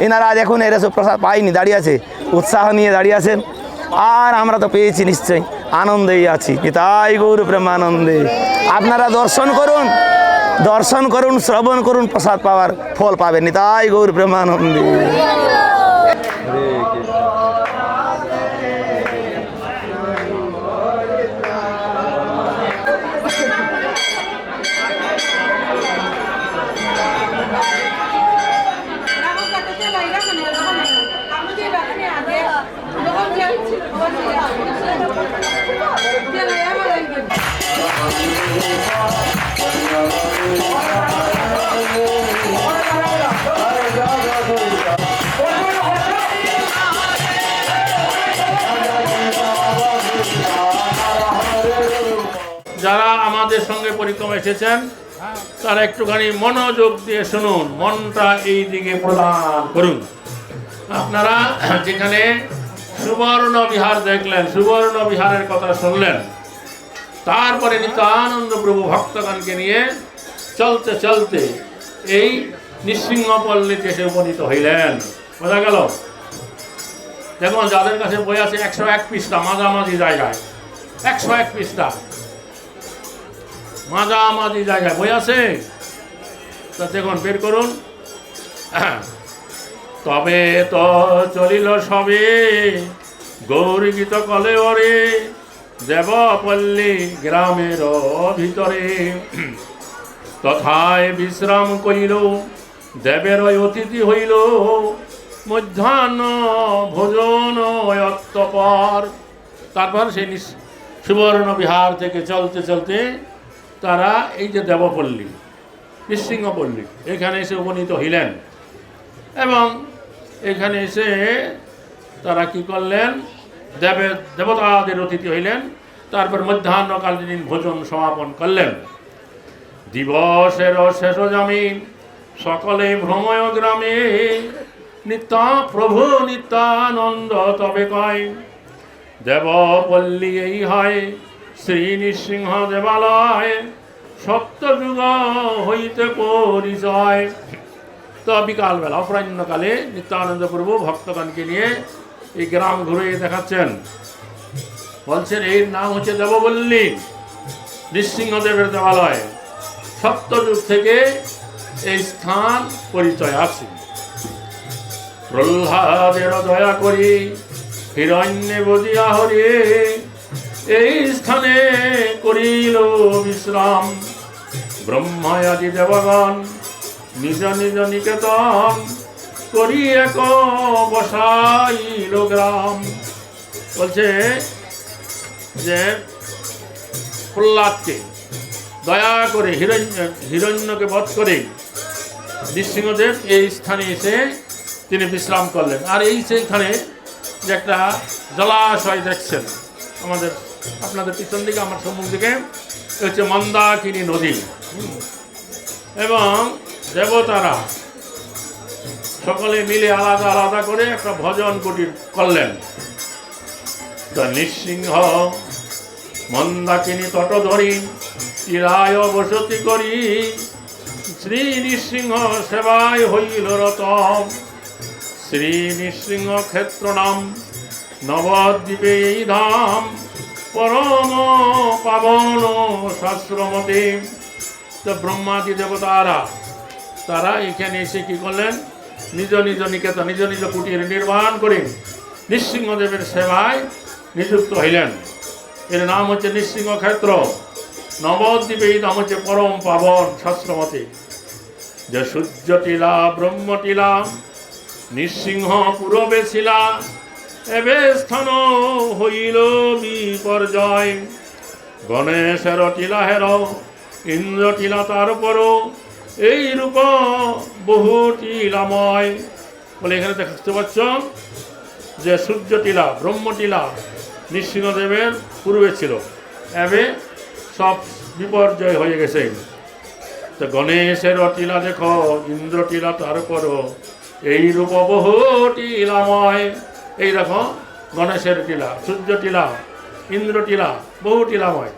এনারা আজ এখন এরা সব প্রসাদ পাইনি, দাঁড়িয়ে আছে, উৎসাহ নিয়ে দাঁড়িয়ে আছেন। আর আমরা তো পেয়েছি, নিশ্চয়ই আনন্দেই আছি। তাই গৌর প্রেমানন্দে আপনারা দর্শন করুন, শ্রবণ করুন, প্রসাদ পাওয়ার ফল পাবেন। তাই গৌর প্রেমানন্দে। Hare যারা আমাদের সঙ্গে পরিক্রমা এসেছেন তারা একটুখানি মনোযোগ দিয়ে শুনুন, মনটা এই দিকে প্রদান করুন। আপনারা যেখানে সুবর্ণ বিহার দেখলেন, সুবর্ণ বিহারের কথা শুনলেন, তারপরে নিত্যানন্দ প্রভু ভক্তগণকে নিয়ে চলতে চলতে এই নৃসিংহপল্লীতে এসে উপনীত হইলেন। বোঝা গেল? দেখুন, যাদের কাছে বই আছে 101 পৃষ্ঠা, মাঝামাঝি জায়গায় 101 পৃষ্ঠা মাঝামাঝি জায়গায় বই আছে, তা দেখুন, বের করুন। তবে তো চলিল সবে গৌরীগীত কলে ওরে দেবপল্লী গ্রামের ভিতরে, তথায় বিশ্রাম করিল দেবের অতিথি হইল মধ্যাহ্ন ভোজন অত্যপর। তারপর সেই সুবর্ণ বিহার থেকে চলতে চলতে তারা এই যে দেবপল্লী, নৃসিংহপল্লী, এখানে এসে উপনীত হইলেন। এবং এখানে এসে তারা কি করলেন? দেবতাদের অতিথি হইলেন। তারপর মধ্যাহ্নকালীন ভোজন সমাপন করলেন। দিবসের শেষ জামিন সকলে ভ্রময় গ্রামে, প্রভু নিত্যানন্দ তবে কয় দেবপল্লী এই হয় শ্রী নৃসিংহ দেবালয়, সত্যযুগ হইতে পরিচয়। তো বিকালবেলা অপরাহ্নকালে নিত্যানন্দ প্রভু ভক্তগণকে নিয়ে এই গ্রাম ঘুরে দেখাচ্ছেন। বলছেন এর নাম হচ্ছে দেবপল্লী, নৃসিংহদেবের দেবালয়। সত্যযুগ থেকে এই স্থান পরিচয় আছে। প্রহ্লাদের দয়া করি হিরণ্যে বদিয়া হরে, এই স্থানে করিল বিশ্রাম ব্রহ্মাদি দেবগণ নিজ নিজ নিকেতন, করি এক বসাইল গ্রাম। বলছে যে প্রহ্লাদকে দয়া করে হিরণ্যকে বধ করে নৃসিংহদেব এই স্থানে এসে তিনি বিশ্রাম করলেন। আর এই সেইখানে যে একটা জলাশয় দেখছেন আপনাদের পিছন দিকে, আমার সম্মুখ দিকে, হচ্ছে মন্দাকিনী নদী। এবং দেবতারা সকলে মিলে আলাদা আলাদা করে একটা ভজন কুটির করলেন। তো নৃসিংহ মন্দাকিনী তট ধরি চিরায় বসতি করি, শ্রী নৃসিংহ সেবায় হইল রতম। শ্রী নৃসিংহ ক্ষেত্র নাম নবদ্বীপে এই ধাম, পরম পাবন শাস্ত্রমতে। তো ব্রহ্মাদি দেবতারা তারা এখানে এসে কি করলেন? নিজ নিজ নিকেতন, নিজ নিজ কুটির নির্মাণ করে নৃসিংহদেবের সেবায় নিযুক্ত হইলেন। এর নাম হচ্ছে নৃসিংহ ক্ষেত্র। নবদ্বীপে এই নাম হচ্ছে পরম পাবন শাস্ত্রমতে। যে সূর্যটিলা ব্রহ্মটিলা নৃসিংহ পূরবে ছিলা, এবে স্থান হইল বিপর্যয়। গণেশের টিলা হের ইন্দ্র টিলা তার পর, এই রূপ বহু টিলাময়। বলে এখানে দেখতে পাচ্ছ যে সূর্য টিলা ব্রহ্ম টিলা নৃসিংহদেবের পূর্বে ছিল, এবে সব বিপর্যয় হয়ে গেছে। তো গণেশের টিলা দেখো, ইন্দ্র টিলা তার পর, এই রূপ বহু টিলাময়। এই দেখো গণেশের টিলা, সূর্য টিলা, ইন্দ্র টিলা, বহু টিলাময়।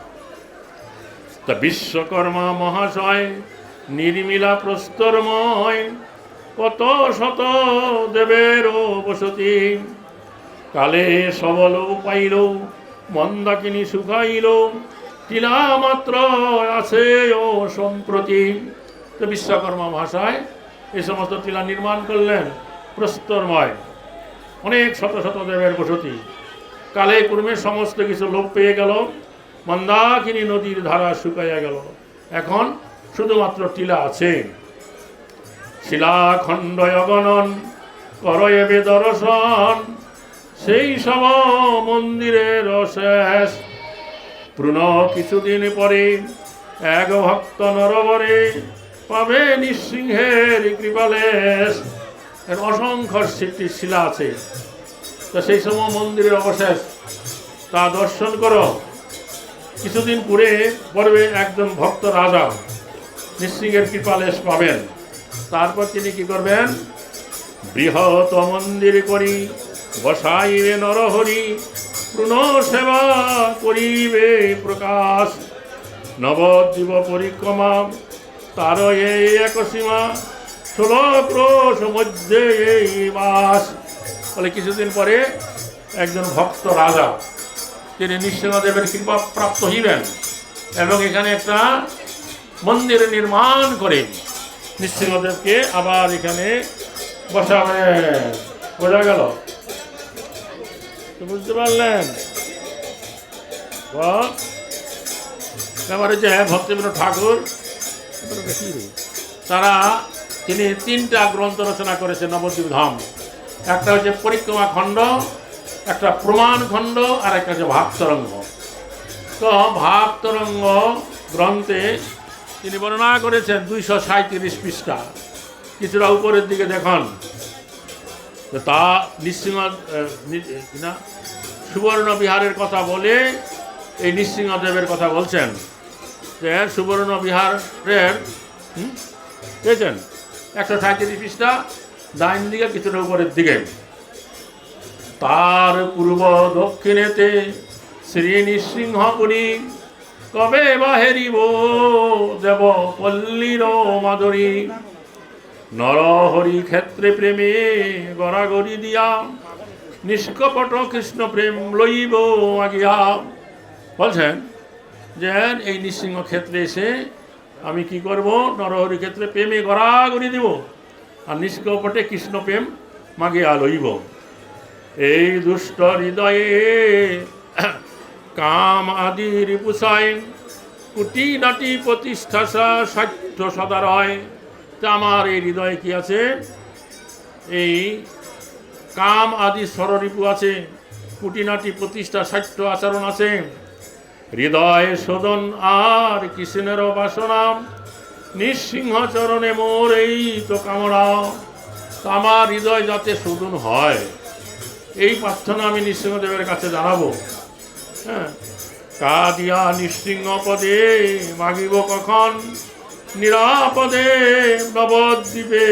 তা বিশ্বকর্মা মহাশয় নির্মিলা প্রস্তরময়, কত শত দেবের বসতি। কালে সবল পাইল মন্দাকিনী শুকাইল, টিলা মাত্র আছে ও সম্প্রতি। তো বিশ্বকর্মা মহাশয় এই সমস্ত টিলা নির্মাণ করলেন প্রস্তরময়, অনেক শত শত দেবের বসতি। কালে ক্রমে সমস্ত কিছু লোপ পেয়ে গেল, মন্দাকিনী নদীর ধারা শুকাইয়া গেল, এখন শুধুমাত্র টিলা আছে। শিলাখণ্ড অগণন করয়েবে দর্শন, সেই সব মন্দিরের শেষ। পুনঃ কিছুদিন পরে এক ভক্ত নরবরে, পাবে নৃসিংহের কৃপালেশ। এর অসংখ্য শিলা আছে। তো সেই সময় মন্দিরের অবশেষ তা দর্শন করো। কিছুদিন পূর্বে একজন ভক্ত রাজা নৃসিংহের কৃপালেশ পাবেন। তারপর তিনি কি করবেন? বৃহৎ মন্দির করি বসাইবে নরহরি, পূর্ণ সেবা করিবে প্রকাশ, নবদ্বীপ পরিক্রমা তার এই এক সীমা, 16 ক্রোশ মধ্যে এই বাস। বলে কিছুদিন পরে একজন ভক্ত রাজা তিনি নৃসিংহদেবের কৃপা প্রাপ্ত হইবেন এবং এখানে একটা মন্দির নির্মাণ করে নৃসিংহদেবকে আবার এখানে বসাবেন। বোঝা গেল? তো বুঝতে পারলেন? এবারে যে ভক্তিবিনোদ ঠাকুর তিনি 3টা গ্রন্থ রচনা করেছেন নবদ্বীপ ধাম। একটা হচ্ছে পরিক্রমা খণ্ড, একটা প্রমাণ খণ্ড, আর একটা হচ্ছে ভাবতরঙ্গ। তো ভাবতরঙ্গ গ্রন্থে তিনি বর্ণনা করেছেন 237 পৃষ্ঠা। কিছুটা উপরের দিকে দেখুন, তা সুবর্ণ বিহারের কথা বলে এই নৃসিংহদেবের কথা বলছেন যে সুবর্ণ বিহারের পেয়েছেন 137 পৃষ্ঠা, ডাইন দিকে কিছুটা উপরের দিকে। তার পূর্ব দক্ষিণেতে শ্রী নৃসিংহপুরী, কবে বাহেরিব দেব পল্লীর মাধুরী, নরহরি ক্ষেত্রে প্রেমে গড়াগড়ি দিয়া, নিষ্কপট কৃষ্ণ প্রেম লইব আগিয়া। বলছেন যে এই নৃসিংহ ক্ষেত্রে এসে আমি কি করব? নরহরি ক্ষেত্রে প্রেমে গড়াগড়ি দিব আর নিষ্কপটে কৃষ্ণ প্রেম মাগিয়া লইব। এই দুষ্ট হৃদয়ে কাম আদি রিপুষায়, কুটি নাটি প্রতিষ্ঠা সাধ্য সদা রয়। তা আমার এই হৃদয়ে কি আছে? এই কাম আদি স্বররিপু আছে, কুটিনাটি প্রতিষ্ঠা সাধ্য আচরণ আছে, হৃদয় শোধন আর কৃষ্ণের বাসনা, নৃসিংহ চরণে মোর এই তো কামনা। আমার হৃদয় যাতে শোধন হয় এই প্রার্থনা আমি নৃসিংহদেবের কাছে জানাবো। হ্যাঁ, কাদিয়া নৃসিংহ পদে মাগিব কখন, নিরাপদে নবদ্বীপে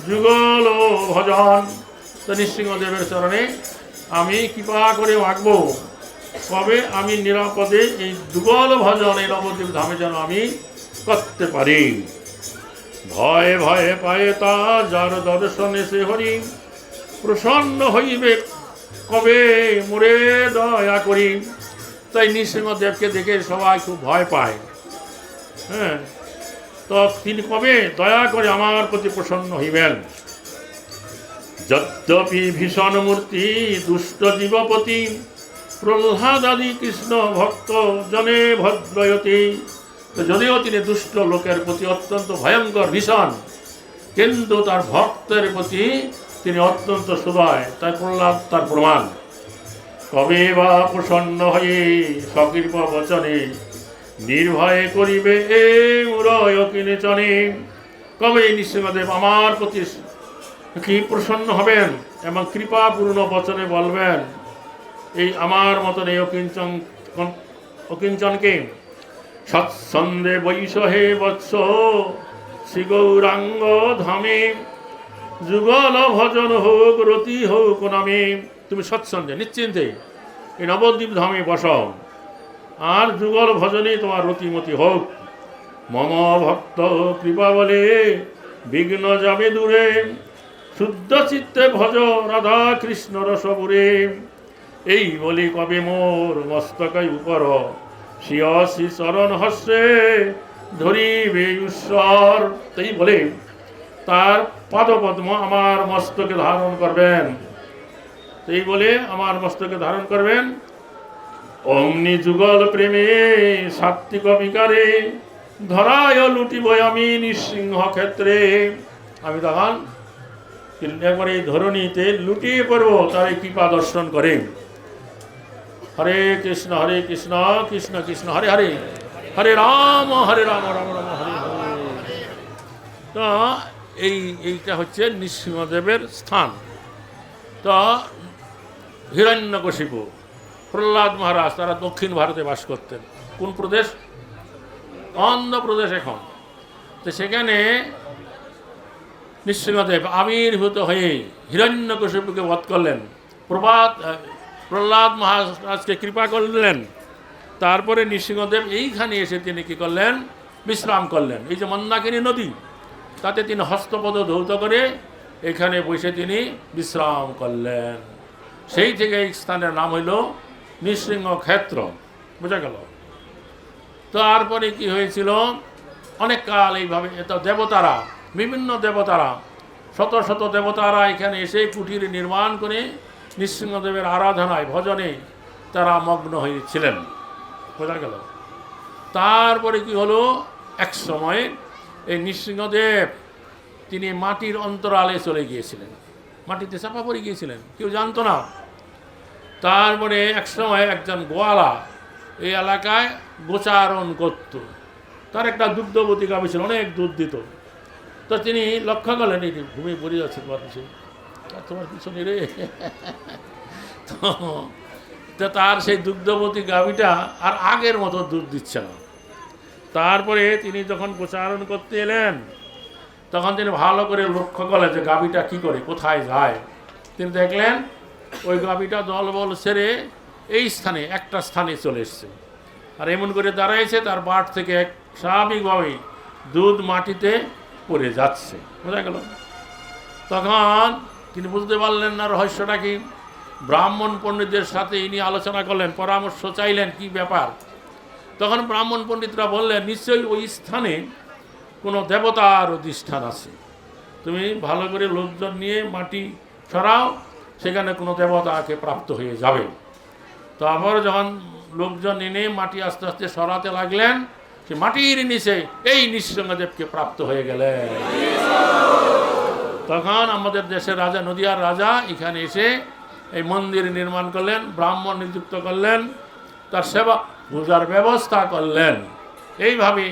যুগল ভজন। তো নৃসিংহদেবের চরণে আমি কৃপা করে মাগবো, কবে আমি নিরাপদে এই যুগল ভজন এই নবদ্বীপ ধামে যেন আমি করতে পারি। ভয়ে ভয়ে পায়ে তা যার দর্শনে সে হরি, প্রসন্ন হইবে কবে মোরে দয়া করি। তাই নৃসিংহদেবকে দেখে সবাই খুব ভয় পায়। হ্যাঁ, তো তিনি কবে দয়া করে আমার প্রতি প্রসন্ন হইবেন। যদ্যপি ভীষণ মূর্তি দুষ্ট জীবপতি, প্রহ্লাদ আদি কৃষ্ণ ভক্ত জনে ভদ্রয়তি। তো যদিও তিনি দুষ্ট লোকের প্রতি অত্যন্ত ভয়ঙ্কর ভীষণ, কিন্তু তার ভক্তের প্রতি তিনি অত্যন্ত সুদয়। তাই প্রহ্লাদ তার প্রমাণ। কবে বা প্রসন্ন হয়ে সকৃপা বচনে, নির্ভয়ে করিবে এ মুরয় কিনেচনে। কবে নৃসিংহদেব আমার প্রতি কি প্রসন্ন হবেন এবং কৃপাপূর্ণ বচনে বলবেন এই আমার মতন এই অকিঞ্চনকে, সৎসন্দে বৈষহে বৎস শ্রী গৌরাঙ্গ ধামে, যুগল ভজন হোক রতি হোক নামে। তুমি সৎসন্দে নিশ্চিন্তে এই নবদ্বীপ ধামে বসো আর যুগল ভজনে তোমার রতিমতি হোক। মম ভক্ত কৃপা বলে বিঘ্ন যাবে দূরে, শুদ্ধ চিত্তে ভজ রাধা কৃষ্ণ রসপুরে। এই বলি কবে মোর মস্তকাই উপর, শ্রিয় শ্রী চরণ হস্তে ধরিবে ঈশ্বর। তাই বলে তার পাদপদ্ম আমার মস্তকে ধারণ করবেন। এই বলে আমার মস্তকে ধারণ করবেন। অমনি যুগল প্রেমে সাত্বিক বিকারে, ধরায় লুটিব আমি নৃসিংহ ক্ষেত্রে। আমি তখন একবার এই ধরণীতে লুটিয়ে পড়ব তার এই কৃপা দর্শন করে। হরে কৃষ্ণ কৃষ্ণ কৃষ্ণ হরে হরে, হরে রাম রাম রাম হরে হরে। তো এইটা হচ্ছে নৃসিংহদেবের স্থান। তো হিরণ্যকশিপু, প্রহ্লাদ মহারাজ তারা দক্ষিণ ভারতে বাস করতেন। কোন প্রদেশ? অন্ধ্রপ্রদেশ এখন। তো সেখানে নৃসিংহদেব আবির্ভূত হয়ে হিরণ্যকশিপুকে বধ করলেন, প্রহ্লাদ মহারাজকে কৃপা করলেন। তারপরে নৃসিংহদেব এইখানে এসে তিনি কী করলেন? বিশ্রাম করলেন। এই যে মন্দাকিনী নদী, তাতে তিনি হস্তপদ ধৌত করে এখানে বসে তিনি বিশ্রাম করলেন। সেই থেকে এই স্থানের নাম হইল নৃসিংহ ক্ষেত্র। বোঝা গেল? তারপরে কি হয়েছিল? অনেক কাল এইভাবে দেবতারা, বিভিন্ন দেবতারা, শত শত দেবতারা এখানে এসে কুটির নির্মাণ করে নৃসিংহদেবের আরাধনায় ভজনে তারা মগ্ন হয়েছিলেন। বোঝা গেল? তারপরে কি হলো? এক সময় এই নৃসিংহদেব তিনি মাটির অন্তরালে চলে গিয়েছিলেন, মাটিতে চাপা পড়ে গিয়েছিলেন, কেউ জানতো না। তারপরে এক সময় একজন গোয়ালা এই এলাকায় গোচারণ করত, তার একটা দুগ্ধবতী গাভী ছিল, অনেক দুধ দিত। তো তিনি লক্ষ্য করলেন এই ঘুমিয়ে পড়ে যাচ্ছে তোমার পিছনে রে। তো তার সেই দুগ্ধবতী গাভীটা আর আগের মতো দুধ দিচ্ছে না। তারপরে তিনি যখন গোচারণ করতে এলেন তখন তিনি ভালো করে লক্ষ্য করলেন যে গাভীটা কী করে, কোথায় যায়। তিনি দেখলেন ওই গাভীটা দলবল ছেড়ে এই স্থানে একটা স্থানে চলে এসছে, আর এমন করে দাঁড়াইছে তার বাট থেকে স্বাভাবিকভাবে দুধ মাটিতে পড়ে যাচ্ছে। বোঝা গেল? তখন তিনি বুঝতে পারলেন না রহস্যটা কি। ব্রাহ্মণ পণ্ডিতদের সাথে ইনি আলোচনা করলেন, পরামর্শ চাইলেন কি ব্যাপার। তখন ব্রাহ্মণ পণ্ডিতরা বললেন, নিশ্চয়ই ওই স্থানে কোনো দেবতার অধিষ্ঠান আছে, তুমি ভালো করে লোকজন নিয়ে মাটি সরাও, সেখানে কোনো দেবতাকে প্রাপ্ত হয়ে যাবে। তো আবার যখন লোকজন এনে মাটি আস্তে আস্তে সরাতে লাগলেন, সে মাটির নিচে এই নৃসিংহদেবকে প্রাপ্ত হয়ে গেলেন। তখন আমাদের দেশের রাজা, নদিয়ার রাজা, এখানে এসে এই মন্দির নির্মাণ করলেন, ব্রাহ্মণ নিযুক্ত করলেন, তার সেবা পূজার ব্যবস্থা করলেন। এইভাবে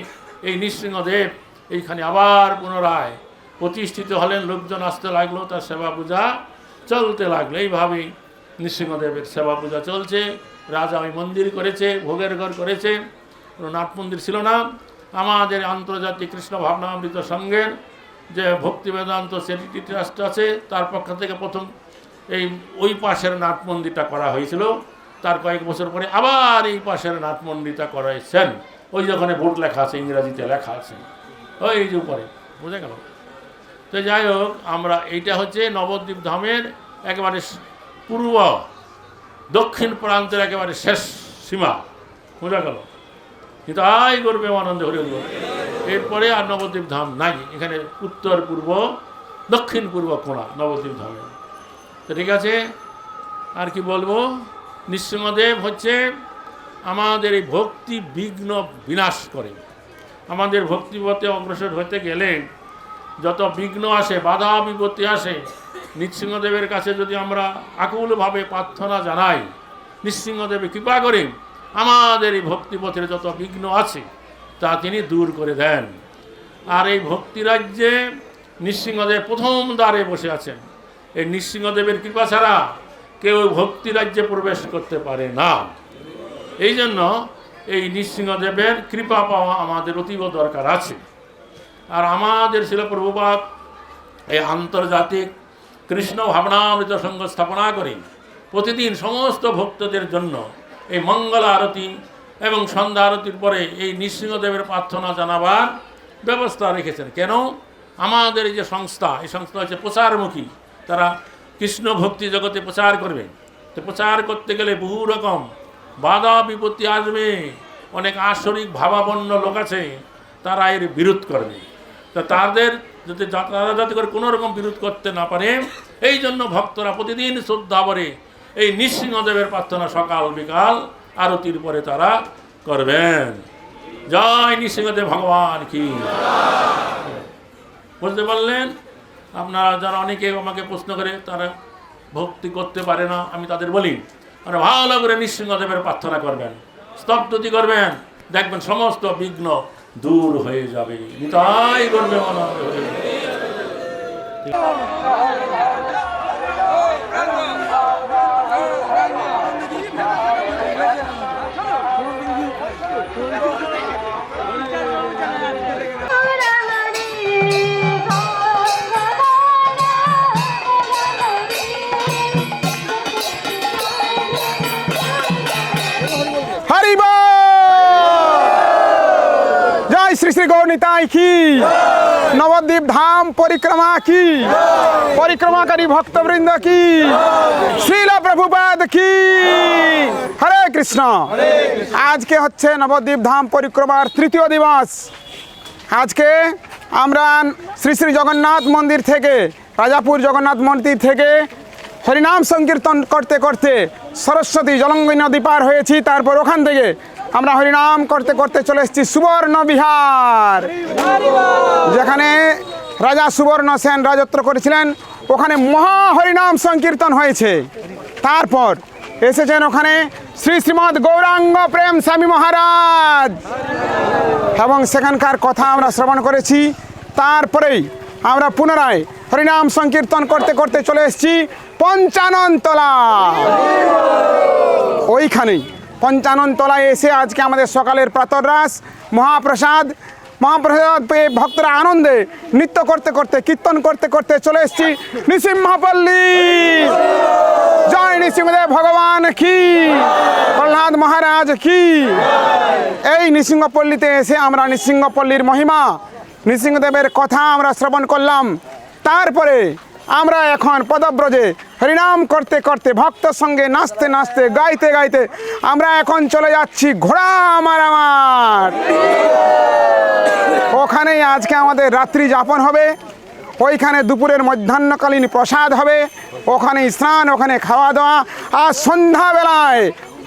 এই নৃসিংহদেব এইখানে আবার পুনরায় প্রতিষ্ঠিত হলেন, লোকজন আসতে লাগলো, তার সেবা পূজা চলতে লাগলো। এইভাবেই নৃসিংহদেবের সেবা পূজা চলছে। রাজা ওই মন্দির করেছে, ভোগের ঘর করেছে, কোনো নাট মন্দির ছিল না। আমাদের আন্তর্জাতিক কৃষ্ণ ভাবনামৃত সংঘের যে ভক্তি বেদান্ত চ্যারিটি ট্রাস্ট আছে, তার পক্ষ থেকে প্রথম ওই পাশের নাট মন্দিরটা করা হয়েছিল। তার কয়েক বছর পরে আবার এই পাশের নাট মন্দিরটা করাইছেন। ওই যেখানে বোর্ড লেখা আছে, ইংরাজিতে লেখা আছে ওই যে উপরে। বোঝা গেল? তো যাই হোক, আমরা এইটা হচ্ছে নবদ্বীপ ধামের একেবারে পূর্ব দক্ষিণ প্রান্তের একেবারে শেষ সীমা। বোঝা গেল? কিন্তু আই করবে আনন্দ হরি হল। এরপরে আর নবদ্বীপ ধাম নাই, এখানে উত্তর পূর্ব দক্ষিণ পূর্ব কোণা নবদ্বীপ ধামে। তো ঠিক আছে, আর কি বলবো। নৃসিংহদেব হচ্ছে আমাদের এই ভক্তি বিঘ্ন বিনাশ করে। আমাদের ভক্তিপথে অগ্রসর হতে গেলে যত বিঘ্ন আসে, বাধা বিপত্তি আসে, নৃসিংহদেবের কাছে যদি আমরা আকুলভাবে প্রার্থনা জানাই, নৃসিংহদেবে কৃপা করে আমাদের এই ভক্তিপথের যত বিঘ্ন আছে তা তিনি দূর করে দেন। আর এই ভক্তিরাজ্যে নৃসিংহদেব প্রথম দ্বারে বসে আছেন। এই নৃসিংহদেবের কৃপা ছাড়া কেউ ভক্তিরাজ্যে প্রবেশ করতে পারে না। এই জন্য এই নৃসিংহদেবের কৃপা পাওয়া আমাদের অতীব দরকার আছে। আর আমাদের ছিল প্রভুপাদ এই আন্তর্জাতিক কৃষ্ণ ভাবনামৃত সংঘ স্থাপনা করে প্রতিদিন সমস্ত ভক্তদের জন্য এই মঙ্গল আরতি এবং সন্ধ্যা আরতির পরে এই নৃসিংহদেবের প্রার্থনা জানাবার ব্যবস্থা রেখেছেন। কেন? আমাদের এই যে সংস্থা, এই সংস্থা হচ্ছে প্রচারমুখী, তারা কৃষ্ণ ভক্তি জগতে প্রচার করবে। তো প্রচার করতে গেলে বহু রকম বাধা বিপত্তি আসবে, অনেক আসরিক ভাবাপন্ন লোক আছে, তারা এর বিরোধ করবে। তো তারা যাতে করে কোনো রকম বিরোধ করতে না পারে, এই জন্য ভক্তরা প্রতিদিন শ্রদ্ধা ভরে এই নৃসিংহদেবের প্রার্থনা সকাল বিকাল আরতির পরে তারা করবেন। জয় নৃসিংহদেব ভগবান কি। বুঝতে পারলেন? আপনারা যারা অনেকে আমাকে প্রশ্ন করে তারা ভক্তি করতে পারে না, আমি তাদের বলি, মানে ভালো করে নৃসিংহদেবের প্রার্থনা করবেন, স্তব্ধতি করবেন, দেখবেন সমস্ত বিঘ্ন দূর হয়ে যাবে। নিতাই করবে আনন্দ হয়ে যাবে। নিতাই কি, নবদ্বীপ ধাম পরিক্রমা কি, পরিক্রমাকারী ভক্তবৃন্দ কি, শ্রীল প্রভুপাদ কি। হরে কৃষ্ণ। আজকে হচ্ছে নবদ্বীপ ধাম পরিক্রমার তৃতীয় দিবস। আজকে আমরা শ্রী শ্রী জগন্নাথ মন্দির থেকে, রাজাপুর জগন্নাথ মন্দির থেকে হরিনাম সংকীর্তন করতে করতে সরস্বতী জলঙ্গি নদী পার হয়েছি। তারপর ওখান থেকে আমরা হরিনাম করতে করতে চলে এসেছি সুবর্ণ বিহার, যেখানে রাজা সুবর্ণ সেন রাজত্ব করেছিলেন। ওখানে মহা হরিনাম সংকীর্তন হয়েছে। তারপর এসেছেন ওখানে শ্রী শ্রীমৎ গৌরাঙ্গ প্রেম স্বামী মহারাজ, এবং সেখানকার কথা আমরা শ্রবণ করেছি। তারপরেই আমরা পুনরায় হরিনাম সংকীর্তন করতে করতে চলে এসেছি পঞ্চানন তলা। ওইখানেই পঞ্চানন তলায় এসে আজকে আমাদের সকালের প্রাতরাস মহাপ্রসাদ পেয়ে ভক্তরা আনন্দে নৃত্য করতে করতে, কীর্তন করতে করতে চলে এসেছি নৃসিংহপল্লী। জয় নৃসিংহদেব ভগবান কি, প্রহ্লাদ মহারাজ কি। এই নৃসিংহপল্লীতে এসে আমরা নৃসিংহপল্লীর মহিমা, নৃসিংহদেবের কথা আমরা শ্রবণ করলাম। তারপরে আমরা এখন পদব্রজে হরিনাম করতে করতে, ভক্তের সঙ্গে নাচতে নাচতে, গাইতে গাইতে আমরা এখন চলে যাচ্ছি ঘোড়া মারামার। ওখানেই আজকে আমাদের রাত্রি যাপন হবে। ওইখানে দুপুরের মধ্যাহ্নকালীন প্রসাদ হবে, ওখানে স্নান, ওখানে খাওয়া দাওয়া, আর সন্ধ্যাবেলায়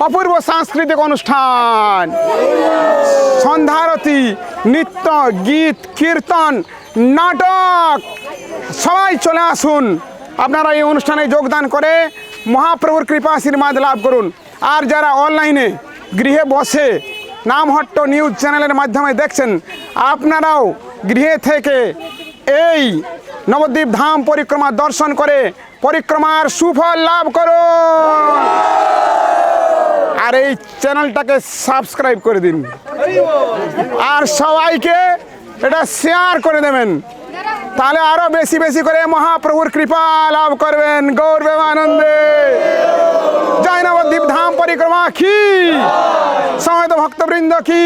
অপূর্ব সাংস্কৃতিক অনুষ্ঠান, সন্ধ্যারতি, নৃত্য, গীত, কীর্তন, নাটক। সবাই চলে আসুন, আপনারা এই অনুষ্ঠানে যোগদান করে মহাপ্রভুর কৃপা আশীর্বাদ লাভ করুন। আর যারা অনলাইনে গৃহে বসে নামহট্ট নিউজ চ্যানেলের মাধ্যমে দেখছেন, আপনারাও গৃহে থেকে এই নবদ্বীপ ধাম পরিক্রমা দর্শন করে পরিক্রমার সুফল লাভ করুন। আর এই চ্যানেলটাকে সাবস্ক্রাইব করে দিন, আর সবাইকে এটা শেয়ার করে দেবেন, তাহলে আরো বেশি বেশি করে মহাপ্রভুর কৃপা লাভ করবেন। গৌর প্রেমানন্দে জয় নবদ্বীপ ধাম পরিক্রমা কি, সমবেত ভক্তবৃন্দ কি,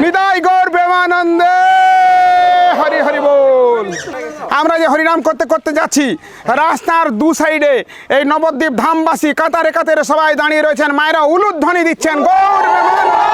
নিতাই গৌর প্রেমানন্দে। হরি হরি বল। আমরা যে হরিনাম করতে করতে যাচ্ছি, রাস্তার দু সাইডে এই নবদ্বীপ ধামবাসী কাতারে কাতারে সবাই দাঁড়িয়ে রয়েছেন, মায়েরা উলুধ্বনি দিচ্ছেন গৌর প্রেমানন্দে।